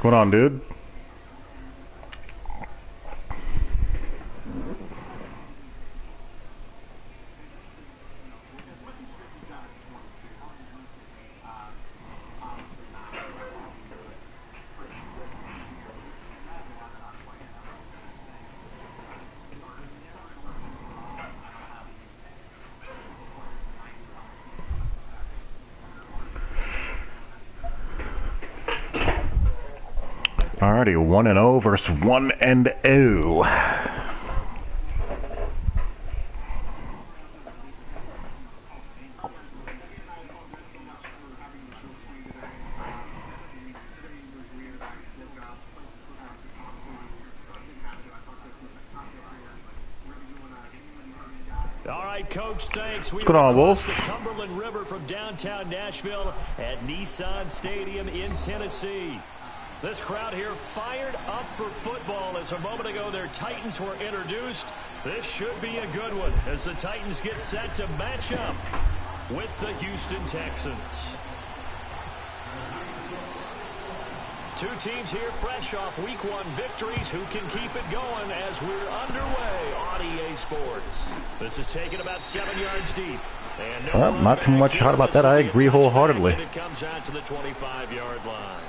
going on, dude? Alrighty, 1-0 versus 1-0. All right, Coach, thanks. What's going on, Wolf? The Cumberland River from downtown Nashville at Nissan Stadium in Tennessee. This crowd here fired up for football as a moment ago their Titans were introduced. This should be a good one as the Titans get set to match up with the Houston Texans. Two teams here fresh off Week 1 victories who can keep it going as we're underway on EA Sports. This is taken about 7 yards deep. And not too much hot about that. I agree wholeheartedly. It comes out to the 25-yard line.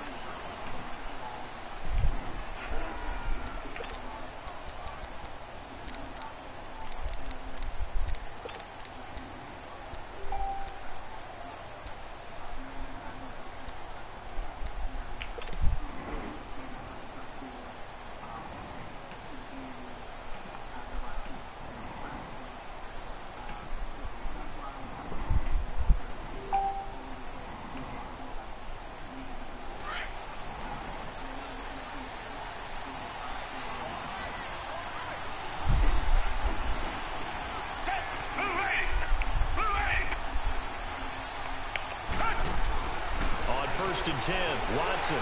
First and 10, Watson.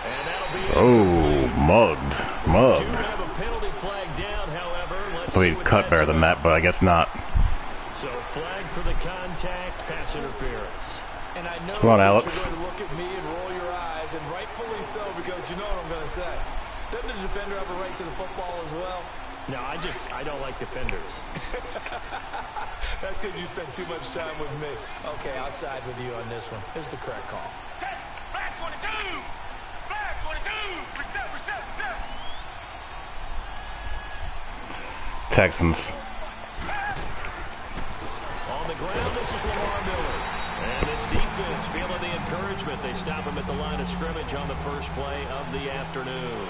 And that'll be mugged. Do have a penalty flag down, however. Let's so he'd cut better than that, but I guess not. So flag for the contact, pass interference. And I know Come on, Alex. You're going to look at me and roll your eyes, and rightfully so, because you know what I'm going to say. Doesn't the defender have a right to the football as well? No, I don't like defenders. That's because you spend too much time with me. Okay, I'll side with you on this one. It's the correct call. Back 22! Back 22! Reset! Texans. On the ground, this is Lamar Miller. And this defense feeling the encouragement. They stop him at the line of scrimmage on the first play of the afternoon.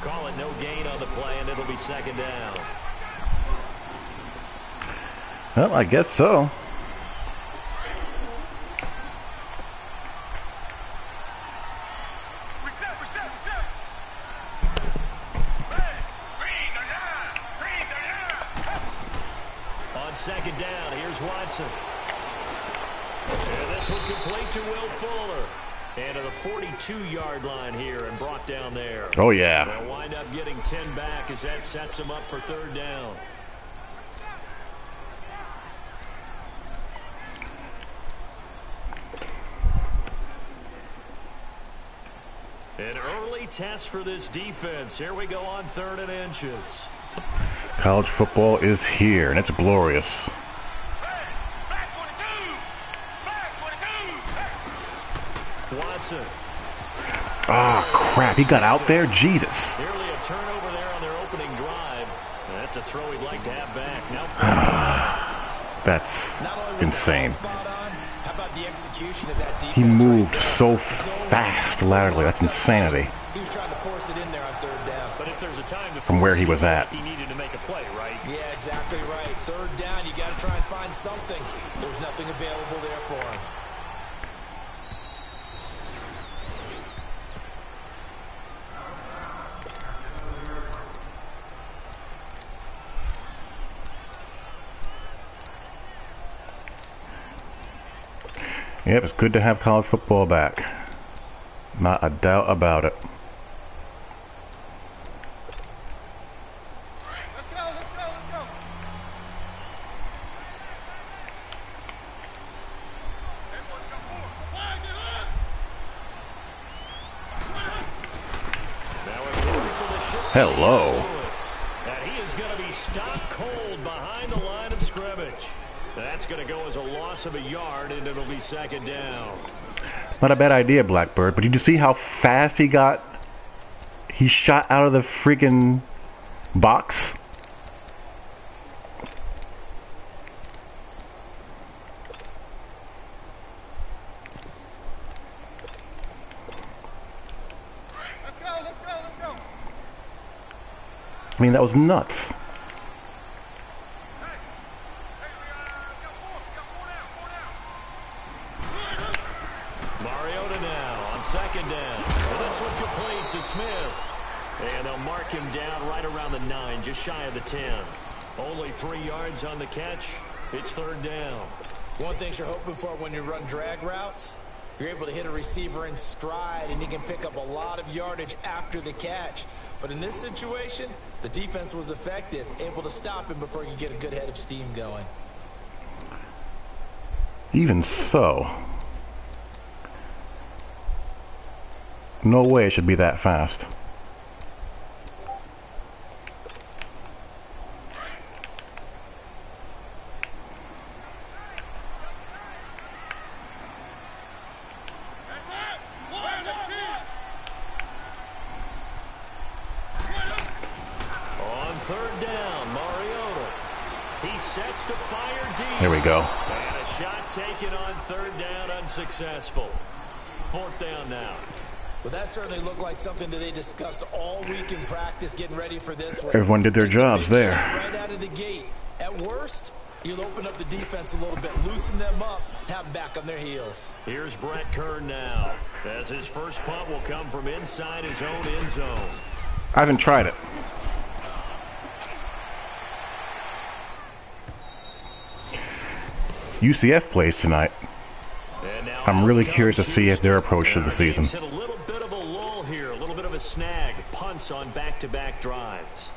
Call it no gain on the play, and it'll be second down. Well, I guess so. Reset! On second down, here's Watson. And this one complete to Will Fuller. And to the 42-yard line here and brought down there. Oh, yeah. They'll wind up getting 10 back as that sets them up for third down. An early test for this defense. Here we go on 3rd and inches. College football is here, and it's glorious. Watson. Ah, crap. He got out there? Jesus. Nearly a turnover there on their opening drive. That's a throw he'd like to have back. Now that's insane. How about the execution of that defense? He moved so fast laterally. That's insanity. He was trying to force it in there on 3rd down. But if there's a time to from where he was at. He needed to make a play, right? Yeah, exactly right. 3rd down, you got to try and find something. There's nothing available there for him. Yep, it's good to have college football back. Not a doubt about it. Let's go. Hello. And he is going to be stopped cold behind the line of scrimmage. That's going to go as a loss of a yard, and it'll be second down. Not a bad idea, Blackbird, but did you see how fast he got? He shot out of the freaking box. I mean, that was nuts. Mariota now on second down. And this one complete to Smith. And they'll mark him down right around the 9, just shy of the 10. Only 3 yards on the catch. It's third down. One thing you're hoping for when you run drag routes, you're able to hit a receiver in stride, and he can pick up a lot of yardage after the catch. But in this situation, the defense was effective, able to stop him before he could get a good head of steam going. Even so, no way it should be that fast. Here we go. And a shot taken on third down, unsuccessful. Fourth down now. Well, that certainly looked like something that they discussed all week in practice, getting ready for this one. Everyone did their jobs there. Right out of the gate. At worst, you'll open up the defense a little bit, loosen them up, have them back on their heels. Here's Brett Kern now, as his first punt will come from inside his own end zone. I haven't tried it. UCF plays tonight. I'm really curious to see if their approach to the season. Hit a little bit of a lull here, a little bit of a snag, punts on back-to-back drives.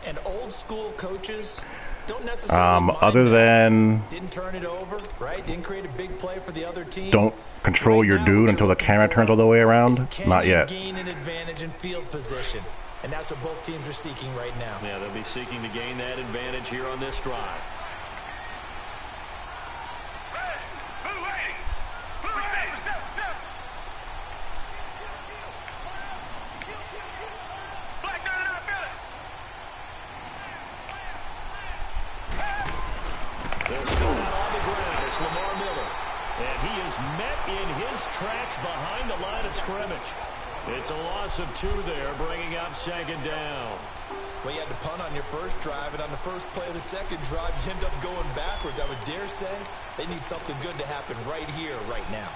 And old school coaches don't necessarily other than didn't turn it over, right? Didn't create a big play for the other team. Don't control your dude until the camera turns all the way around. Not yet. Gain an advantage in field position, and that's what both teams are seeking right now. Yeah, they'll be seeking to gain that advantage here on this drive. Behind the line of scrimmage. It's a loss of 2 there, bringing up second down. Well, you had to punt on your first drive, and on the first play of the second drive, you end up going backwards. I would dare say they need something good to happen right here, right now.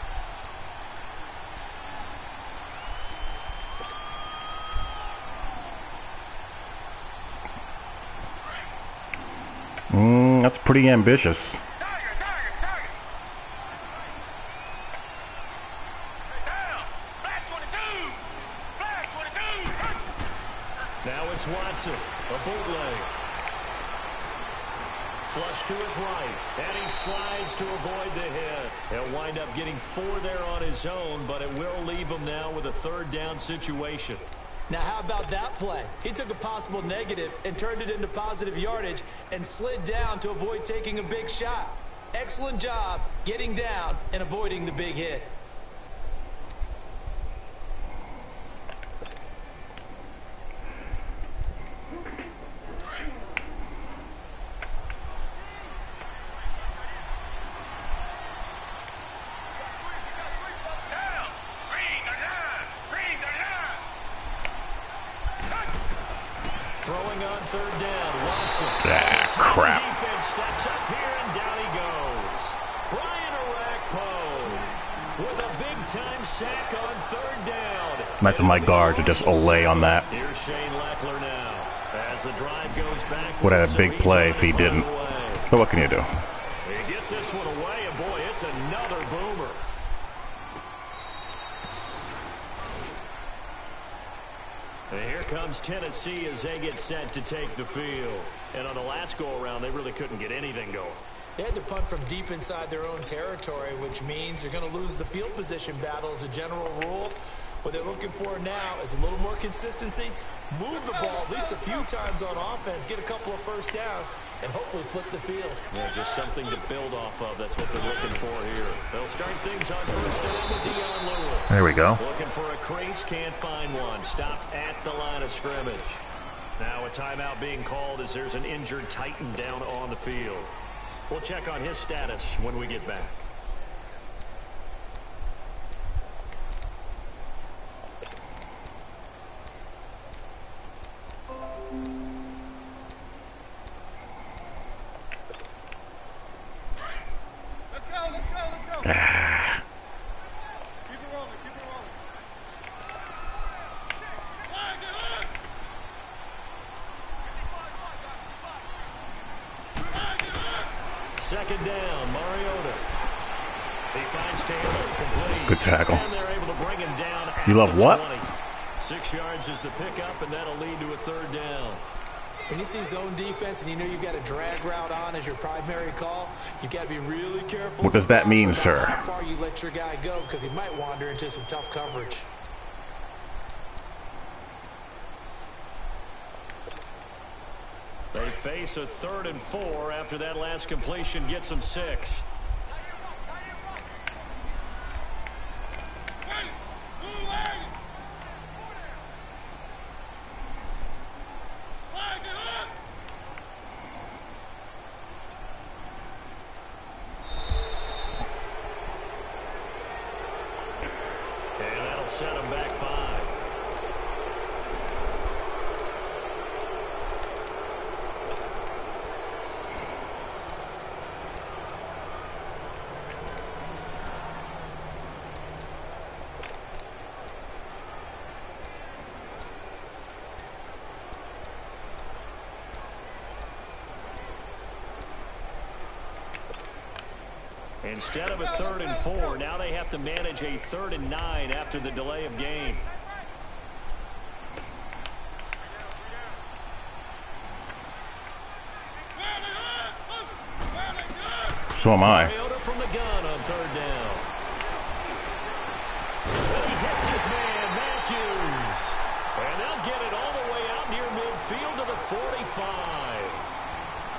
That's pretty ambitious. Watson, a bootleg. Flush to his right, and he slides to avoid the hit. He'll wind up getting 4 there on his own, but it will leave him now with a third down situation. Now, how about that play? He took a possible negative and turned it into positive yardage and slid down to avoid taking a big shot. Excellent job getting down and avoiding the big hit. Throwing on third down, Watson. Crap. Defense steps up here, and down he goes. Brian Orakpo with a big-time sack on third down. Nice of my guard to just lay on that. Here's Shane Leckler now. As the drive goes back. Would have had a big play if he didn't. But what can you do? He gets this one away, and boy, it's another boomer. And here comes Tennessee as they get set to take the field. And on the last go-around, they really couldn't get anything going. They had to punt from deep inside their own territory, which means you're going to lose the field position battle as a general rule. What they're looking for now is a little more consistency, move the ball at least a few times on offense, get a couple of first downs, and hopefully flip the field. Yeah, just something to build off of. That's what they're looking for here. They'll start things on first down with Dion Lewis. There we go. Looking for a crease, can't find one. Stopped at the line of scrimmage. Now a timeout being called as there's an injured Titan down on the field. We'll check on his status when we get back. Second down, Mariota. He finds Taylor, complete. Good tackle. And they're able to bring him down at You love the what? 20. 6 yards is the pickup, and that'll lead to a third down. When you see zone defense and you know you've got a drag route on as your primary call, you've got to be really careful. What does that mean, about sir? how far you let your guy go, because he might wander into some tough coverage. They face a 3rd and 4 after that last completion gets them 6. And that'll set them back 5. Instead of a 3rd and 4, now they have to manage a 3rd and 9 after the delay of game. So am I. Mariota from the gun on 3rd down. And he hits his man, Matthews. And they'll get it all the way out near midfield to the 45.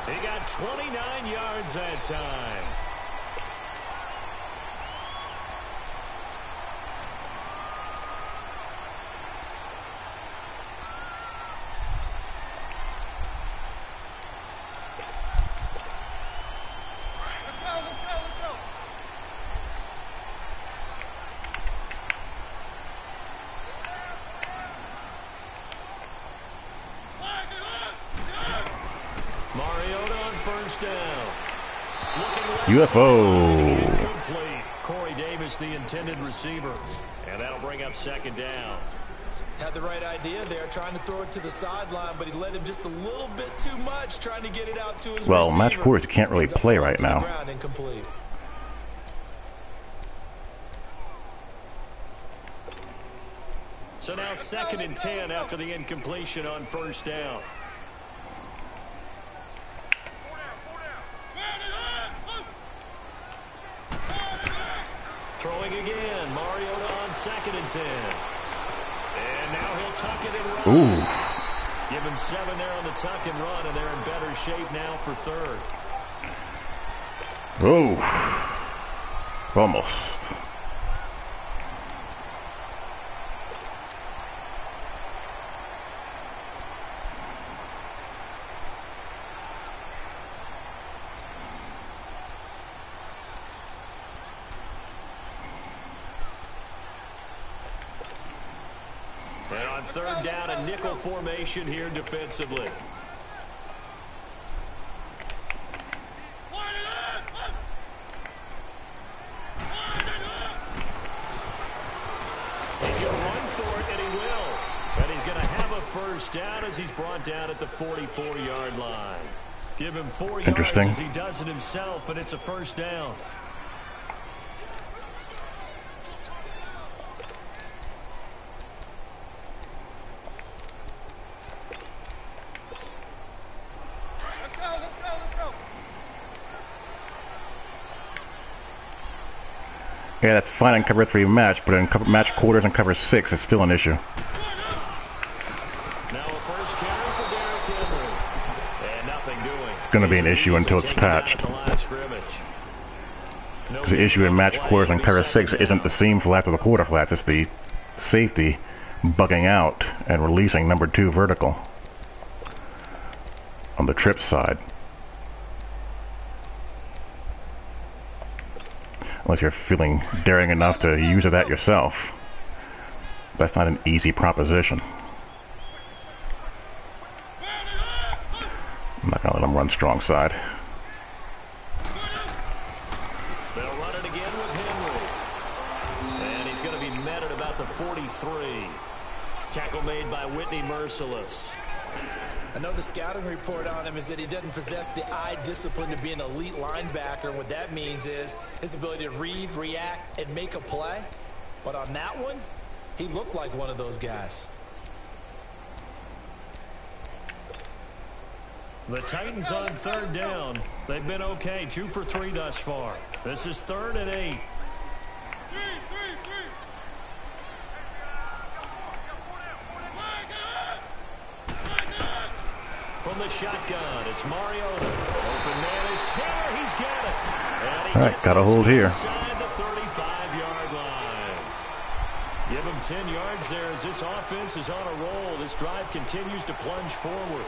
He got 29 yards that time. Mariota on first down. UFO. Incomplete. Corey Davis, the intended receiver. And that'll bring up 2nd down. Had the right idea there, trying to throw it to the sideline, but he let him just a little bit too much, trying to get it out to his Well, receiver. match quarters can't really Ends up play falling right to the now. ground, incomplete. So now 2nd and 10 after the incompletion on first down. Throwing again. Mariota on 2nd and 10. And now he'll tuck it and run. Ooh. Give him 7 there on the tuck and run, and they're in better shape now for 3rd. Oh. Almost. And on 3rd down, a nickel formation here defensively. He can run for it, and he will. And he's going to have a first down as he's brought down at the 44-yard line. Give him 4 yards Interesting. as he does it himself, and it's a first down. Yeah, that's fine in cover 3 match, but in match quarters and cover 6, it's still an issue. Now a first carry for Derrick Henry. And nothing doing. It's going to be an issue until it's patched. Because the issue in match quarters and cover 6 isn't the seam flats or the quarter flats, it's the safety bugging out and releasing number 2 vertical on the trip side. Unless you're feeling daring enough to use that yourself. That's not an easy proposition. I'm not going to let him run strong side. They'll run it again with Henry. And he's going to be met at about the 43. Tackle made by Whitney Merciless. I know the scouting report on him is that he doesn't possess the eye discipline to be an elite linebacker. And what that means is his ability to read, react, and make a play. But on that one, he looked like one of those guys. The Titans on 3rd down. They've been okay, 2 for 3 thus far. This is 3rd and 8. From the shotgun, it's Mariota. Open man is Taylor. He's got it. All right, got a hold here. Inside the 35-yard line. Give him 10 yards there as this offense is on a roll. This drive continues to plunge forward.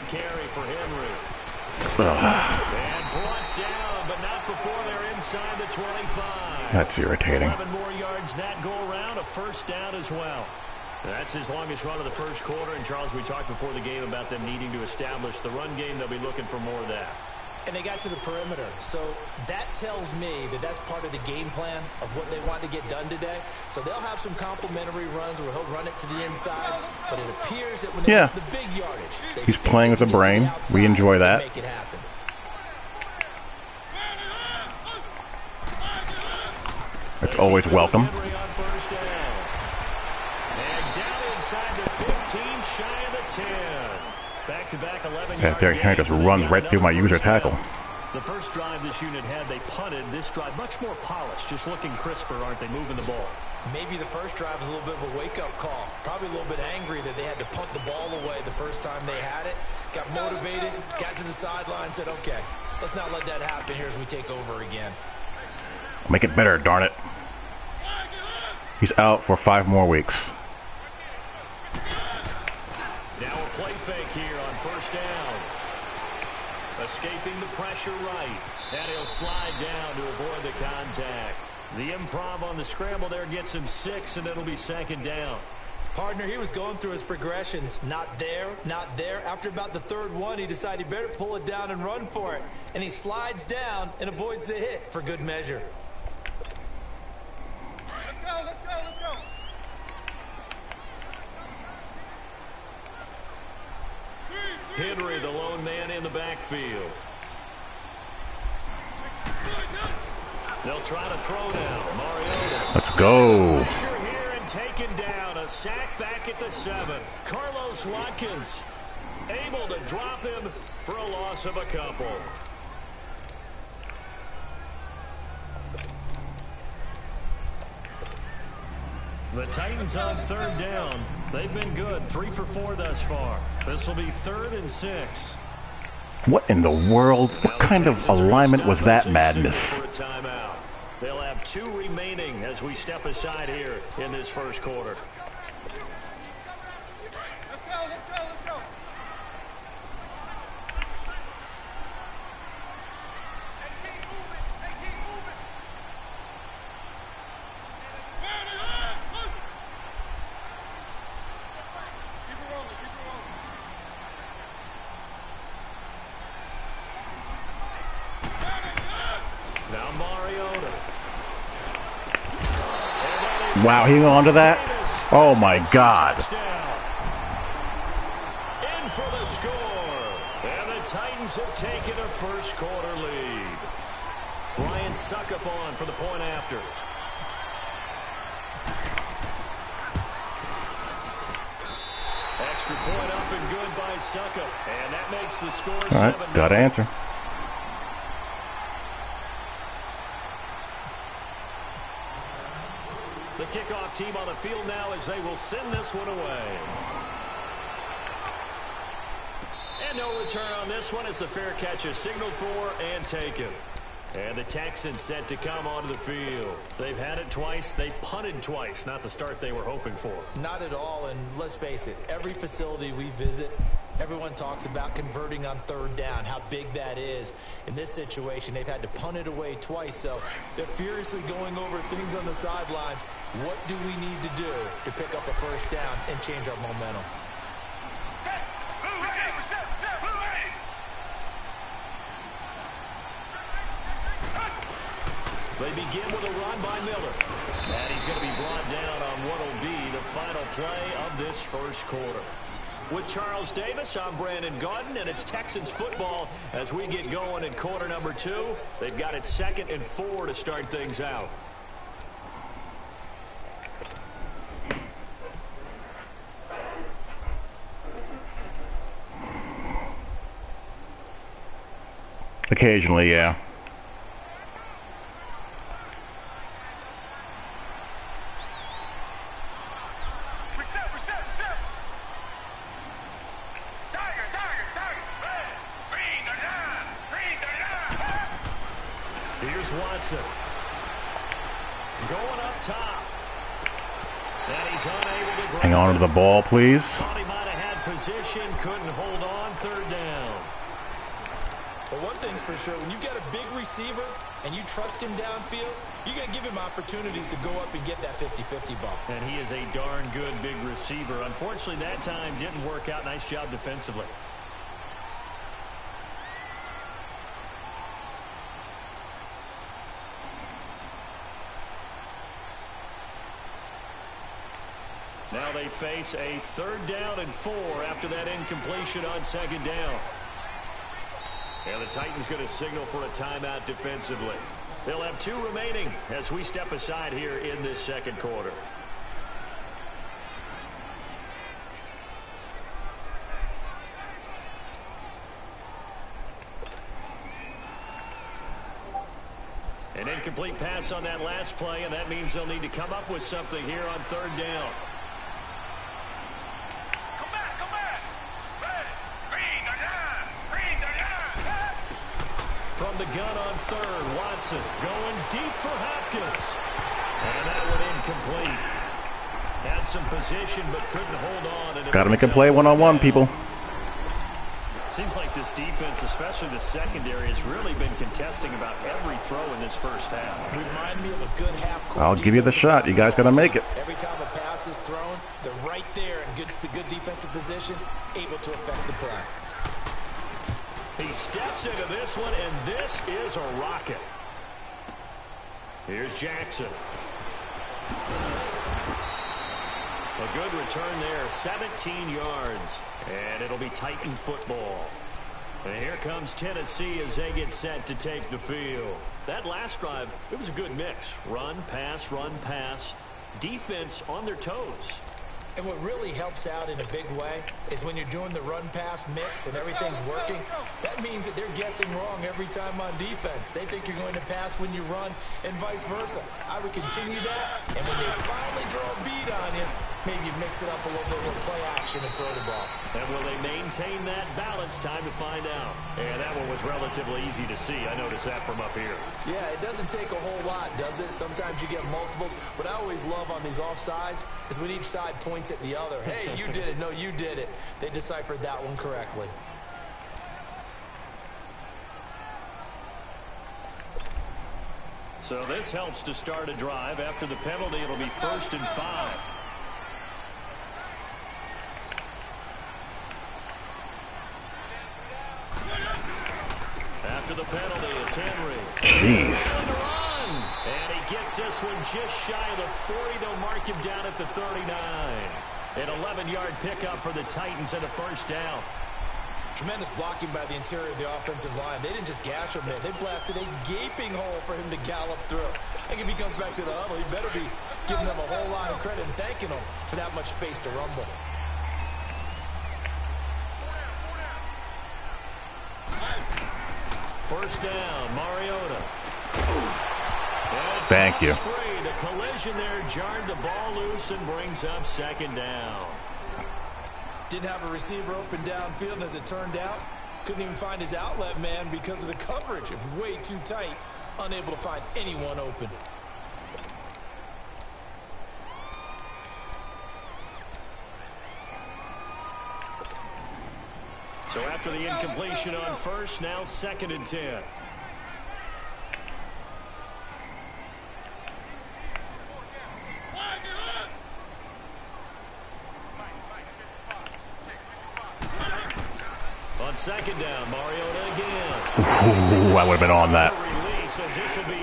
Carry for Henry. And brought down, but not before they're inside the 25. That's irritating. 11 more yards that go around, a first down as well. That's his longest run of the first quarter. And Charles, we talked before the game about them needing to establish the run game. They'll be looking for more of that. And they got to the perimeter. So that tells me that that's part of the game plan of what they want to get done today. So they'll have some complimentary runs where he'll run it to the inside. But it appears that when they get the big yardage, he's playing with the brain. We enjoy that. Make it happen. It's always welcome. And down inside the 15, shy of the 10. Back-to-back 11 Yeah, Derrick Henry just runs right through my user tackle. The first drive this unit had, they punted. This drive, much more polished, just looking crisper, aren't they, moving the ball? Maybe the first drive was a little bit of a wake-up call. Probably a little bit angry that they had to punt the ball away the first time they had it. Got motivated, got to the sideline, said, okay, let's not let that happen here as we take over again. Make it better, darn it. He's out for 5 more weeks. Now a play fake here on first down. Escaping the pressure right. And he'll slide down to avoid the contact. The improv on the scramble there gets him 6, and it'll be 2nd down. Partner, he was going through his progressions. Not there, not there. After about the 3rd one, he decided he better pull it down and run for it. And he slides down and avoids the hit for good measure. Let's go, let's go, let's go. Henry, the lone man in the backfield. They'll try to throw now. Mariota. Let's go. Pressure here and taken down. A sack back at the 7. Carlos Watkins able to drop him for a loss of a couple. The Titans on 3rd down. They've been good. 3 for 4 thus far. This will be 3rd and 6. What in the world? What kind of alignment was that madness? They'll have 2 remaining as we step aside here in this first quarter. Let's go, let's go, let's go. Now Mariota. Wow, he on to that? Oh my God. In for the Titans have taken a first quarter lead. Ryan Suckup on for the point after. Extra point up and good by Suckup. And that makes the score 7-0. All right, got to answer. The kickoff team on the field now as they will send this one away. And no return on this one as the fair catch is signaled for and taken. And the Texans set to come onto the field. They've had it twice. They punted twice. Not the start they were hoping for. Not at all, and let's face it, every facility we visit, everyone talks about converting on third down, how big that is. In this situation, they've had to punt it away twice, so they're furiously going over things on the sidelines. What do we need to do to pick up a first down and change our momentum? They begin with a run by Miller. And he's going to be brought down on what will be the final play of this first quarter. With Charles Davis, I'm Brandon Gaudin, and it's Texans football as we get going in quarter number 2. They've got it 2nd and 4 to start things out. Occasionally, yeah. Here's Watson. Going up top. And he's unable to grab. Hang on to the ball, please. Thought he might have had position, couldn't hold on, third down. But one thing's for sure, when you get a big receiver and you trust him downfield, you're going to give him opportunities to go up and get that 50-50 ball. And he is a darn good big receiver. Unfortunately, that time didn't work out. Nice job defensively. Now they face a 3rd down and 4 after that incompletion on 2nd down. And the Titans going to signal for a timeout defensively. They'll have 2 remaining as we step aside here in this 2nd quarter. An incomplete pass on that last play, and that means they'll need to come up with something here on 3rd down. From the gun on 3rd, Watson going deep for Hopkins. And that one incomplete. Had some position but couldn't hold on. Got to make a play one-on-one, people. Seems like this defense, especially the secondary, has really been contesting about every throw in this first half. Remind me of a good half-court. I'll give you the shot. You guys got to make it. Every time a pass is thrown, they're right there in good defensive position, able to affect the play. He steps into this one, and this is a rocket. Here's Jackson. A good return there, 17 yards. And it'll be Titan football. And here comes Tennessee as they get set to take the field. That last drive, it was a good mix. Run, pass, defense on their toes. And what really helps out in a big way is when you're doing the run-pass mix and everything's working, that means that they're guessing wrong every time on defense. They think you're going to pass when you run and vice versa. I would continue that, and when they finally draw a beat on you, maybe mix it up a little bit with play action and throw the ball. And will they maintain that balance? Time to find out. And that one was relatively easy to see. I noticed that from up here. Yeah, it doesn't take a whole lot, does it? Sometimes you get multiples. What I always love on these offsides is when each side points at the other. Hey, you did it. No, you did it. They deciphered that one correctly. So this helps to start a drive. After the penalty, it'll be 1st and 5. After the penalty, it's Henry. Jeez. And he gets this one just shy of the 40. They'll mark him down at the 39. An 11-yard pickup for the Titans and a 1st down. Tremendous blocking by the interior of the offensive line. They didn't just gash him there. They blasted a gaping hole for him to gallop through. I think if he comes back to the huddle, he better be giving them a whole lot of credit and thanking them for that much space to rumble. First down, Mariota. Thank you. Free. The collision there jarred the ball loose and brings up second down. Didn't have a receiver open downfield, and as it turned out, couldn't even find his outlet man because of the coverage. It was way too tight, unable to find anyone open. So after the incompletion on first, now 2nd and 10. On 2nd down, Mariota again. Ooh, I would have been on that.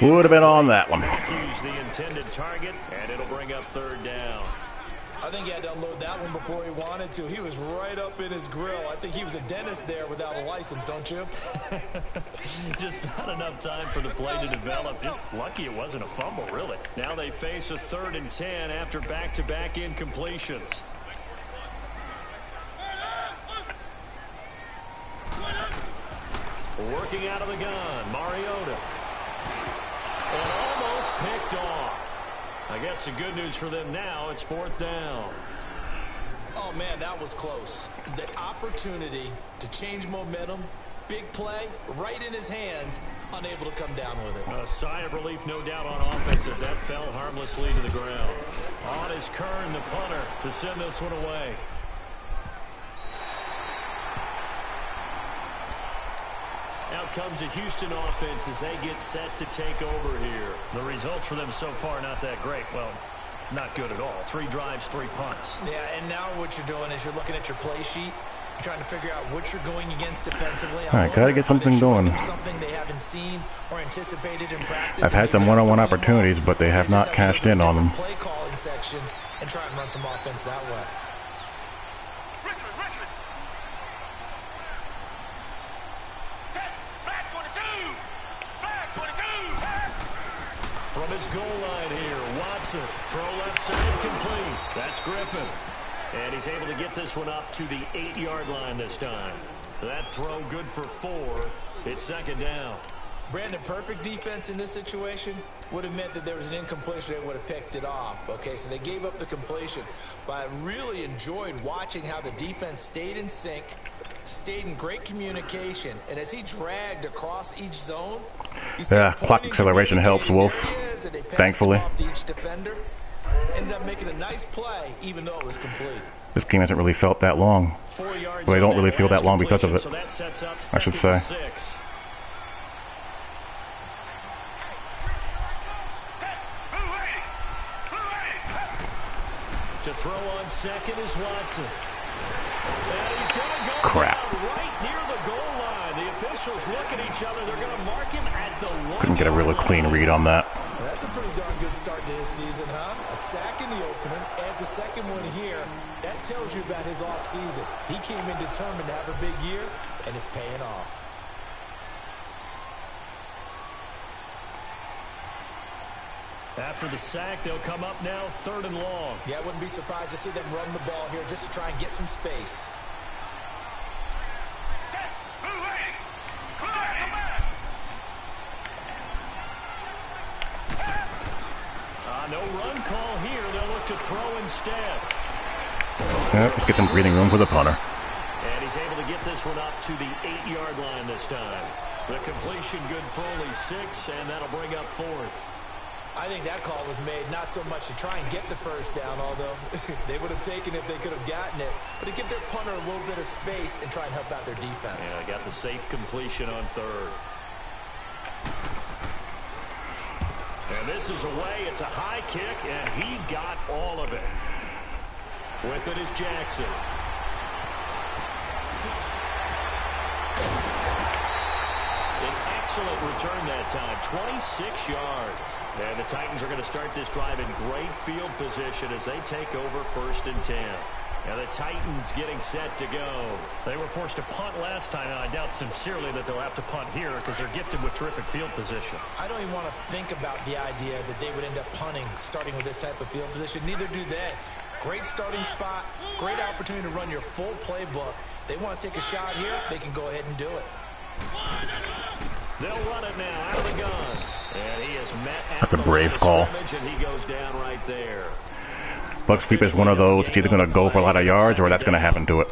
Would have been on that one. Use the intended target, and it'll bring up 3rd down. I think he had to unload that one before he wanted to. He was right up in his grill. I think he was a dentist there without a license, don't you? Just not enough time for the play to develop. Just lucky it wasn't a fumble, really. Now they face a 3rd and 10 after back-to-back incompletions. Working out of the gun, Mariota. And almost picked off. I guess the good news for them now, it's 4th down. Oh, man, that was close. The opportunity to change momentum, big play, right in his hands, unable to come down with it. A sigh of relief, no doubt, on offense if that fell harmlessly to the ground. On is Kern, the punter, to send this one away. Out comes the Houston offense as they get set to take over here. The results for them so far not that great. Well, not good at all. 3 drives, 3 punts. Yeah, and now what you're doing is you're looking at your play sheet. You're trying to figure out what you're going against defensively. All right, gotta get something going. Something they haven't seen or anticipated in practice. I've had some one-on-one opportunities, but they have not cashed in on them. Play calling section and try and run some offense that way. From his goal line here, Watson, throw left side complete. That's Griffin. And he's able to get this one up to the 8-yard line this time. That throw good for 4. It's 2nd down. Brandon, perfect defense in this situation would have meant that there was an incompletion. They would have picked it off. Okay, so they gave up the completion. But I really enjoyed watching how the defense stayed in sync, stayed in great communication, and as he dragged across each zone, yeah, clock acceleration helps Wolf, thankfully. Each defender ended up making a nice play, even though it was complete. This game hasn't really felt that long. 4 yards. But I don't really feel that long because of it, so that sets up I should say. 6. To throw on 2nd is Watson. And he's going to go Crap. Right near the goal line. The officials look at each other. They're going to mark him at the 1. Couldn't get a really clean read on that. Well, that's a pretty darn good start to his season, huh? A sack in the opener, adds a 2nd one here. That tells you about his offseason. He came in determined to have a big year, and it's paying off. After the sack, they'll come up now 3rd and long. Yeah, I wouldn't be surprised to see them run the ball here just to try and get some space. No run call here. They'll look to throw instead. Yep, let's get some breathing room for the punter. And he's able to get this one up to the 8-yard line this time. The completion good for only 6, and that'll bring up 4th. I think that call was made not so much to try and get the first down, although they would have taken it if they could have gotten it, but to give their punter a little bit of space and try and help out their defense. Yeah, they got the safe completion on 3rd. And this is away. It's a high kick, and he got all of it. With it is Jackson. An excellent return that time, 26 yards. And the Titans are going to start this drive in great field position as they take over 1st and 10. And the Titans getting set to go. They were forced to punt last time, and I doubt sincerely that they'll have to punt here because they're gifted with terrific field position. I don't even want to think about the idea that they would end up punting starting with this type of field position. Neither do they. Great starting spot, great opportunity to run your full playbook. If they want to take a shot here, they can go ahead and do it. They'll run it now out of the gun. And he is met at That's a brave call. And he goes down right there. Buck sweep is one of those. It's either going to go for a lot of yards or that's going to happen to it.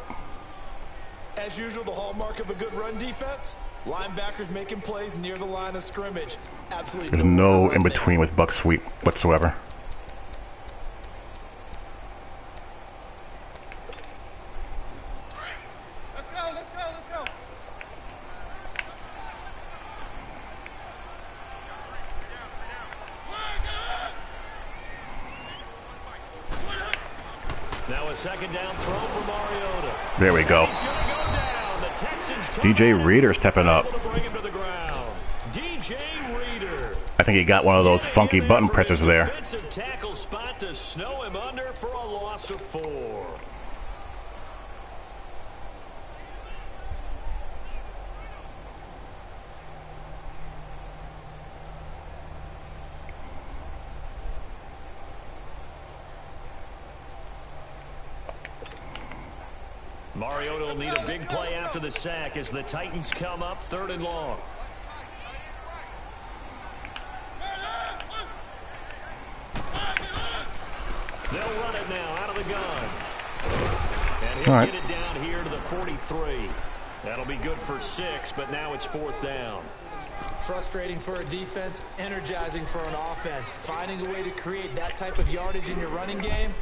As usual, the hallmark of a good run defense, linebackers making plays near the line of scrimmage. Absolutely. There's no in between with Buck sweep whatsoever. Let's go, let's go, let's go. Now a second down throw for Mariota. There we go. He's gonna go down. The Texans DJ Reader stepping up. able to bring him to the ground. DJ Reader. I think he got one of those funky button presses there. Defensive tackle spot to snow him under for a loss of 4. Mariota will need a big play after the sack as the Titans come up 3rd and long. They'll run it now out of the gun. And he'll get it down here to the 43. That'll be good for 6, but now it's 4th down. Frustrating for a defense, energizing for an offense. Finding a way to create that type of yardage in your running game,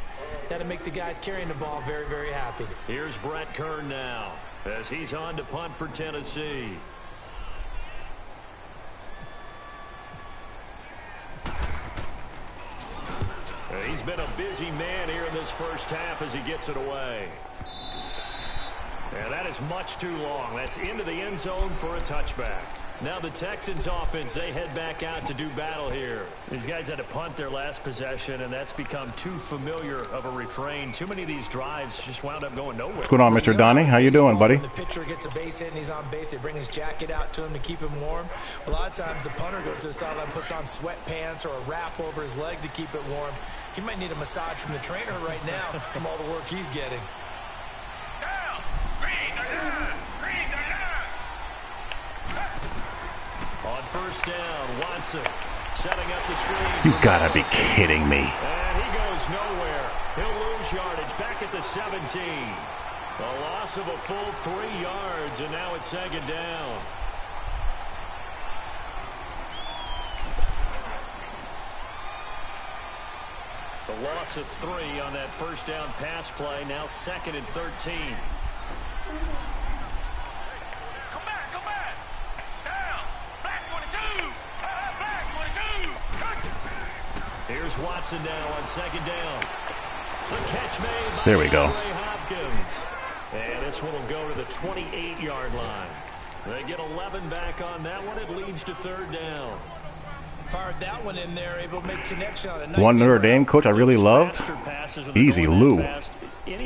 that'll make the guys carrying the ball very, very happy. Here's Brett Kern now as he's on to punt for Tennessee. He's been a busy man here in this first half as he gets it away. And that is much too long. That's into the end zone for a touchback. Now the Texans offense, they head back out to do battle here. These guys had to punt their last possession, and that's become too familiar of a refrain. Too many of these drives just wound up going nowhere. What's going on, Mr. Donnie? How you doing, buddy? When the pitcher gets a base hit and he's on base, they bring his jacket out to him to keep him warm. A lot of times the punter goes to the sideline, puts on sweatpants or a wrap over his leg to keep it warm. He might need a massage from the trainer right now from all the work he's getting. On first down, Watson setting up the screen. You gotta be kidding me. And he goes nowhere. He'll lose yardage back at the 17. A loss of a full 3 yards, and now it's 2nd down. The loss of 3 on that first down pass play, now 2nd and 13. Here's Watson now on 2nd down. The catch made by there we go. Ray Hopkins. And this one will go to the 28-yard line. They get 11 back on that one. It leads to 3rd down. Fired that one in there, able to make connection on a nice One Notre Dame coach I really loved. Easy Lou.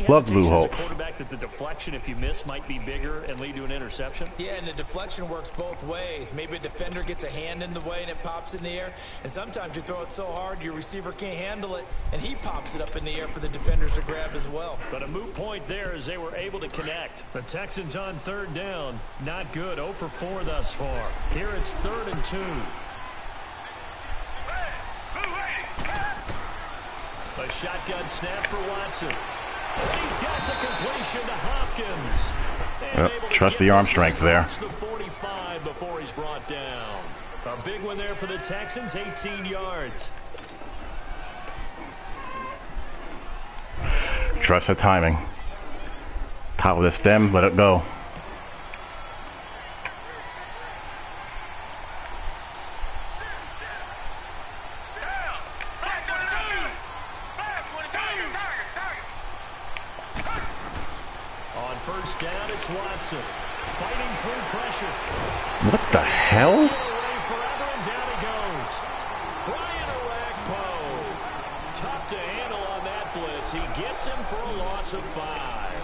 Loved Lou Holtz. Quarterback that the deflection, if you miss, might be bigger and lead to an interception. Yeah, and the deflection works both ways. Maybe a defender gets a hand in the way and it pops in the air. And sometimes you throw it so hard your receiver can't handle it, and he pops it up in the air for the defenders to grab as well. But a moot point there as they were able to connect. The Texans on 3rd down. Not good. 0 for 4 thus far. Here it's 3rd and 2. A shotgun snap for Watson. He's got the completion to Hopkins. Yep, trust the arm strength there. The 45 before he's brought down. A big one there for the Texans, 18 yards. Trust the timing. Top of the stem, let it go. Watson fighting through pressure. What the hell? Forever and down he goes. Brian Orakpo. Tough to handle on that blitz. He gets him for a loss of 5.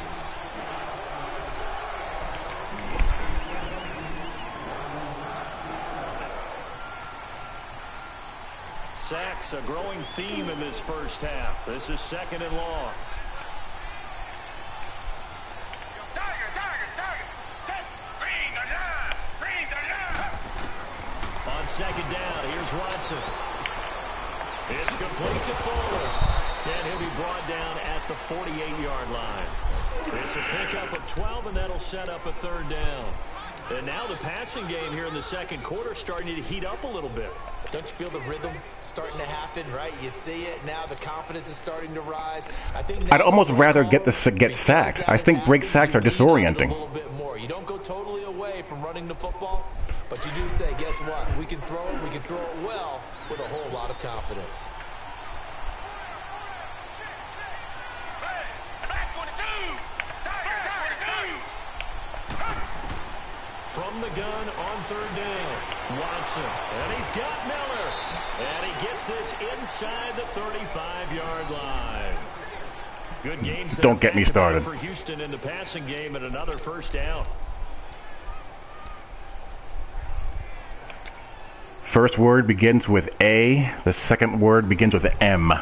Sacks, a growing theme in this first half. This is 2nd and long. On 2nd down, here's Watson. It's complete to Fuller. And he'll be brought down at the 48-yard line. It's a pickup of 12, and that'll set up a 3rd down. And now the passing game here in the 2nd quarter starting to heat up a little bit. Don't you feel the rhythm starting to happen, right? You see it now. The confidence is starting to rise. I think I'd almost rather get sacked. I think break sacks are disorienting. A little bit more. You don't go totally away from running the football, but you do say, guess what? We can throw it. We can throw it well with a whole lot of confidence. From the gun on 3rd down, Watson, and he's got Miller, and he gets this inside the 35-yard line. Good gains. Don't get me started. For Houston in the passing game, and another 1st down. First word begins with A. The second word begins with M.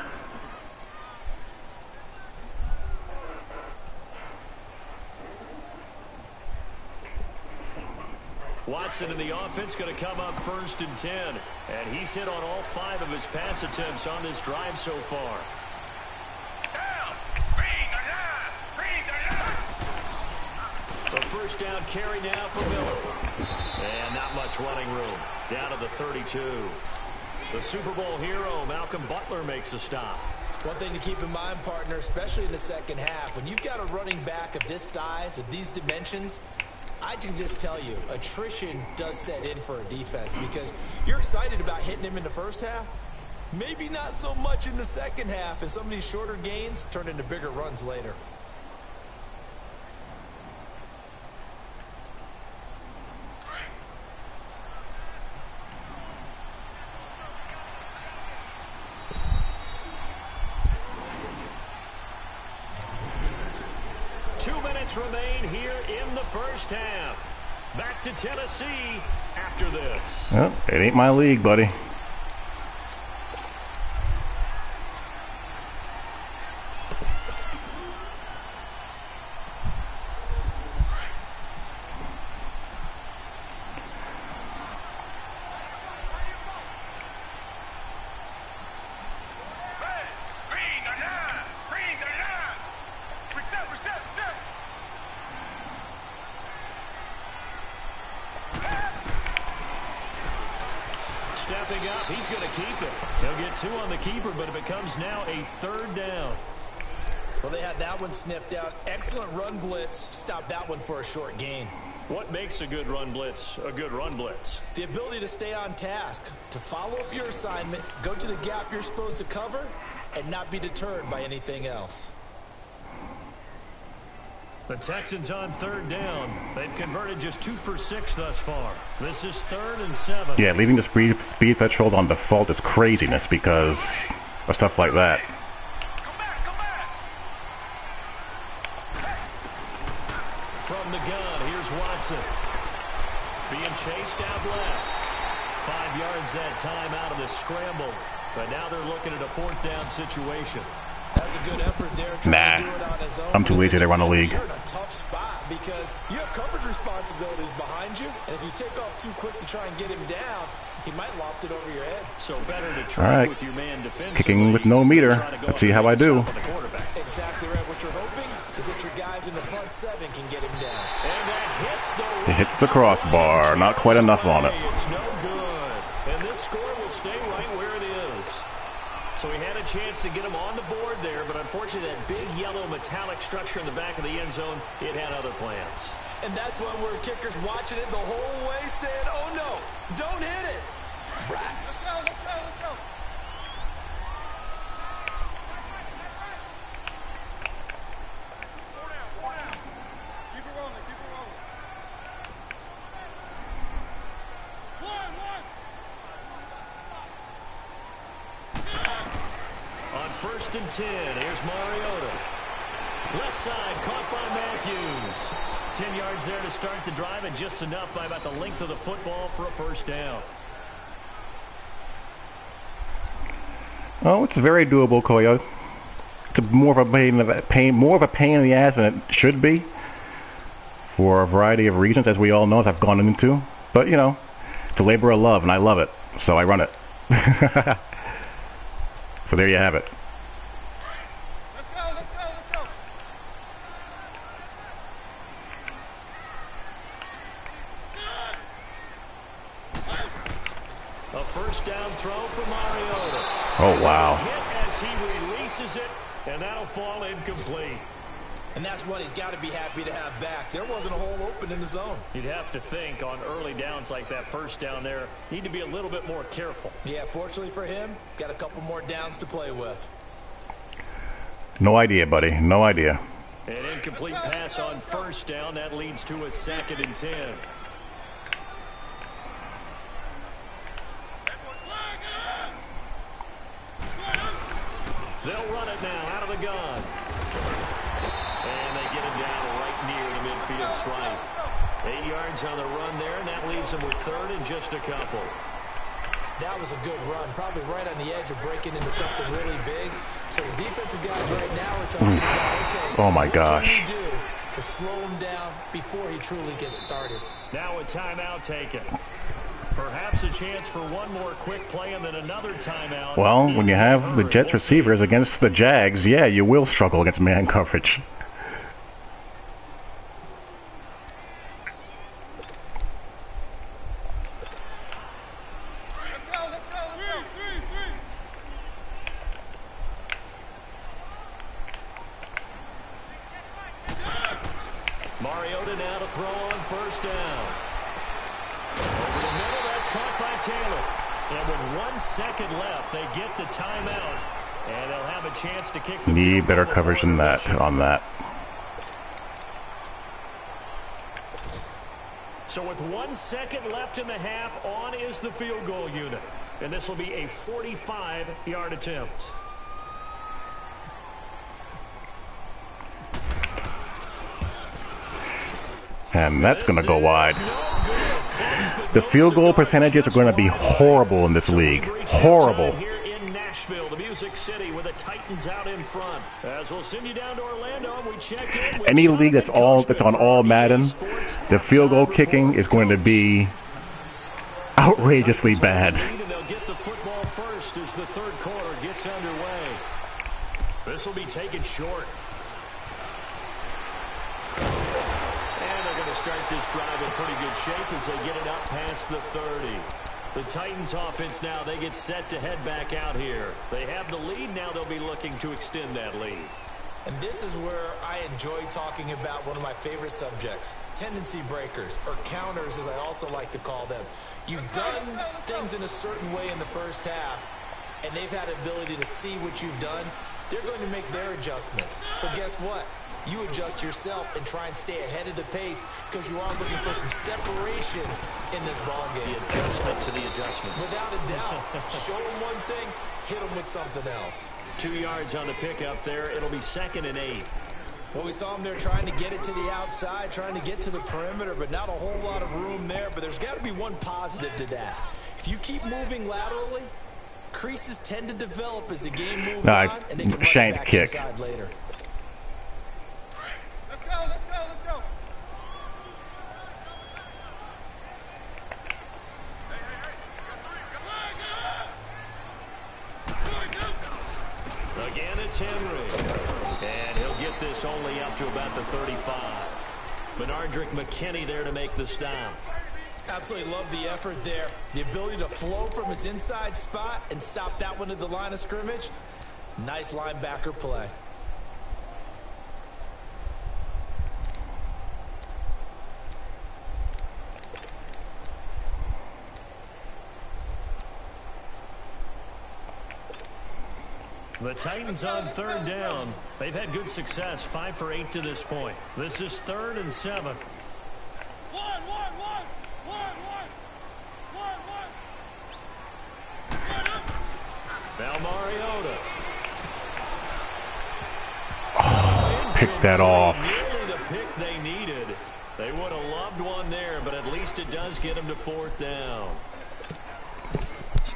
Watson in the offense going to come up 1st and 10. And he's hit on all 5 of his pass attempts on this drive so far. The 1st down carry now for Miller. And not much running room. Down to the 32. The Super Bowl hero, Malcolm Butler, makes a stop. One thing to keep in mind, partner, especially in the 2nd half, when you've got a running back of this size, of these dimensions, I can just tell you, attrition does set in for a defense because you're excited about hitting him in the 1st half. Maybe not so much in the 2nd half, and some of these shorter gains turn into bigger runs later. Remain here in the 1st half. Back to Tennessee after this. Well, it ain't my league, buddy. Stepping up, he's going to keep it. He'll get 2 on the keeper, but it becomes now a 3rd down. Well, they had that one sniffed out. Excellent run blitz. Stop that one for a short gain. What makes a good run blitz a good run blitz? The ability to stay on task, to follow up your assignment, go to the gap you're supposed to cover, and not be deterred by anything else. The Texans on 3rd down. They've converted just 2 for 6 thus far. This is 3rd and 7. Yeah, leaving the speed threshold on default is craziness because of stuff like that. From the gun, here's Watson. Being chased out left. 5 yards that time out of the scramble. But now they're looking at a 4th down situation. That's a good effort there. Nah, to do it on his own. I'm too lazy to run the league. You're in a tough spot because you have coverage responsibilities behind you, and if you take off too quick to try and get him down, he might loft it over your head. So better to try with your man defensively. Kicking with no meter. Let's see how I do. Exactly right. What you're hoping is that your guys in the front 7 can get him down. And that hits it hits the crossbar. Not quite enough on it. It's no good. And this score will stay right where it is. So he had a chance to get him on the board there, but unfortunately that big yellow metallic structure in the back of the end zone, it had other plans. And that's when we're kickers watching it the whole way saying, oh no, don't hit it. Rats. Let's go, let's go, let's go. Four down. Keep it rolling, keep it rolling. One. On 1st and 10, here's Mariota. Left side, caught by Matthews. 10 yards there to start the drive, and just enough by about the length of the football for a first down. Oh, it's very doable, Koyo. It's more of a pain in the ass than it should be, for a variety of reasons, as we all know, as I've gone into. But, you know, it's a labor of love, and I love it, so I run it. So there you have it. Let's go, let's go, let's go. A first down throw for Mariota. Oh, wow. Hit as he releases it, and that'll fall incomplete. And that's what he's got to be happy to have back. There wasn't a hole open in the zone. You'd have to think on early downs like that first down there, need to be a little bit more careful. Yeah, fortunately for him, got a couple more downs to play with. No idea, buddy. No idea. An incomplete pass on first down. That leads to a 2nd and 10. They'll run it now out of the gun. And they get him down right near the midfield stripe. 8 yards on the run there, and that leaves them with 3rd and just a couple. That was a good run, probably right on the edge of breaking into something really big. So the defensive guys right now are talking about, okay, oh my gosh, what can we do to slow him down before he truly gets started? Now a timeout taken. Perhaps a chance for one more quick play and then another timeout. Well, when you have the Jets receivers against the Jags, yeah, you will struggle against man coverage. Mariota now to throw on first down. Over the middle, that's caught by Taylor. And with 1 second left, they get the timeout. And they'll have a chance to kick the Need better coverage than that on that. So with 1 second left in the half, on is the field goal unit. And this will be a 45-yard attempt. And that's going to go wide. The field goal percentages are going to be horrible in this league. Horrible. Here in Nashville, the Music City, with the Titans out in front. As we'll send you down to Orlando, and we check in with Any league that's on all Madden, the field goal kicking is going to be outrageously bad. And they'll get the football first as the third quarter gets underway. This will be taken short. Start this drive in pretty good shape as they get it up past the 30. The Titans offense now, they get set to head back out here. They have the lead. Now they'll be looking to extend that lead. And this is where I enjoy talking about one of my favorite subjects, tendency breakers, or counters as I also like to call them. You've done things in a certain way in the first half, and they've had the ability to see what you've done. They're going to make their adjustments. So guess what? You adjust yourself and try and stay ahead of the pace because you are looking for some separation in this ball game. The adjustment to the adjustment. Without a doubt. Show them one thing, hit them with something else. 2 yards on the pickup there. It'll be 2nd and 8. Well, we saw them there trying to get it to the outside, trying to get to the perimeter, but not a whole lot of room there. But there's got to be one positive to that. If you keep moving laterally, creases tend to develop as the game moves on, and they can run it back inside later. Let's go. Again, it's Henry. And he'll get this only up to about the 35. Benardrick McKinney there to make the stop. Absolutely love the effort there. The ability to flow from his inside spot and stop that one at the line of scrimmage. Nice linebacker play. The Titans on 3rd down. They've had good success, 5 for 8 to this point. This is 3rd and 7. One. Now Mariota. picked that off. Nearly the pick they needed. They would have loved one there, but at least it does get them to 4th down.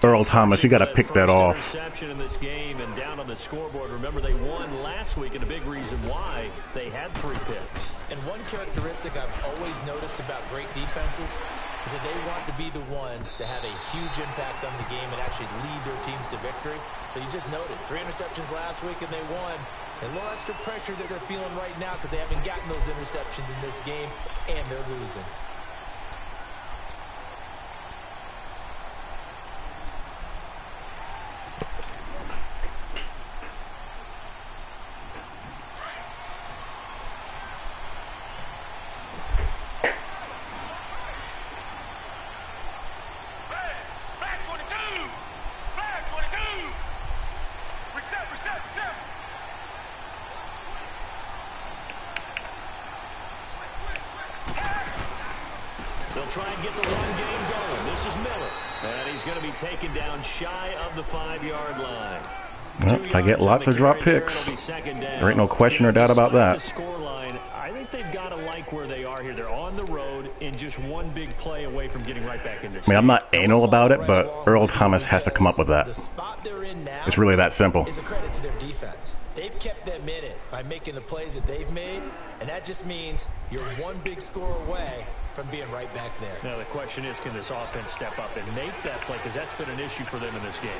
Earl Thomas, you got to pick that off. Interception in this game and down on the scoreboard. Remember, they won last week, and a big reason why they had 3 picks. And one characteristic I've always noticed about great defenses is that they want to be the ones that have a huge impact on the game and actually lead their teams to victory. So you just noted 3 interceptions last week and they won. A little extra pressure that they're feeling right now because they haven't gotten those interceptions in this game and they're losing. They'll try and get the run game going. This is Miller. And he's going to be taken down shy of the 5-yard line. Well, I get lots of drop picks. There ain't no question or doubt about that. I think they've got to like where they are here. They're on the road and just one big play away from getting right back in this. I mean, I'm not anal about it, but Earl Thomas has to come up with that. It's really that simple. It's a credit to their defense. They've kept them in it by making the plays that they've made, and that just means you're one big score away from being right back there. Now the question is, can this offense step up and make that play? Because that's been an issue for them in this game.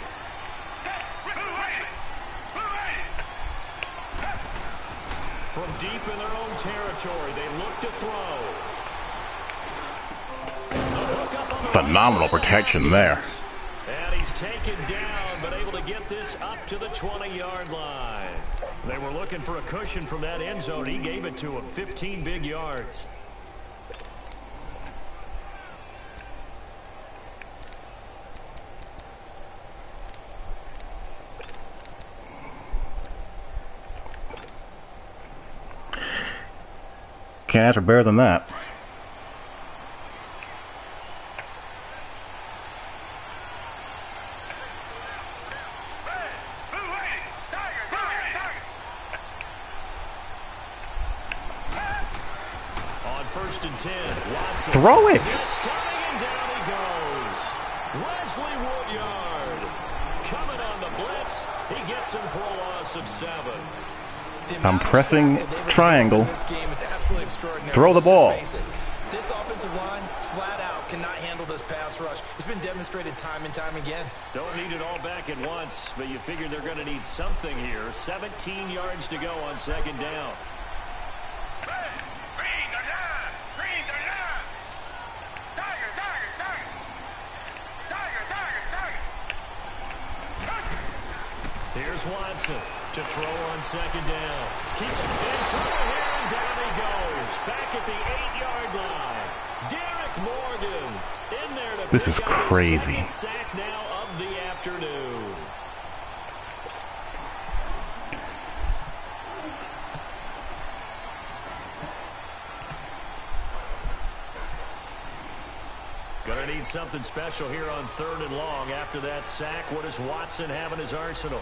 From deep in their own territory, they look to throw. Phenomenal protection there. And he's taken down, but able to get this up to the 20-yard line. They were looking for a cushion from that end zone. He gave it to him. 15 big yards. Can't ask for better than that. On 1st and 10, Watson. Throw it. It's coming and down he goes. Wesley Woodyard coming on the blitz. He gets him for a loss of 7. I'm pressing triangle. Throw the ball. This offensive line, flat out, cannot handle this pass rush. It's been demonstrated time and time again. Don't need it all back at once, but you figure they're going to need something here. 17 yards to go on 2nd down. Here's Watson to throw on 2nd down. Keeps in trouble here, and down he goes. Back at the 8-yard line. Derek Morgan in there to This is pick up his crazy. 2nd sack now of the afternoon. Gonna need something special here on 3rd and long. After that sack, what does Watson have in his arsenal?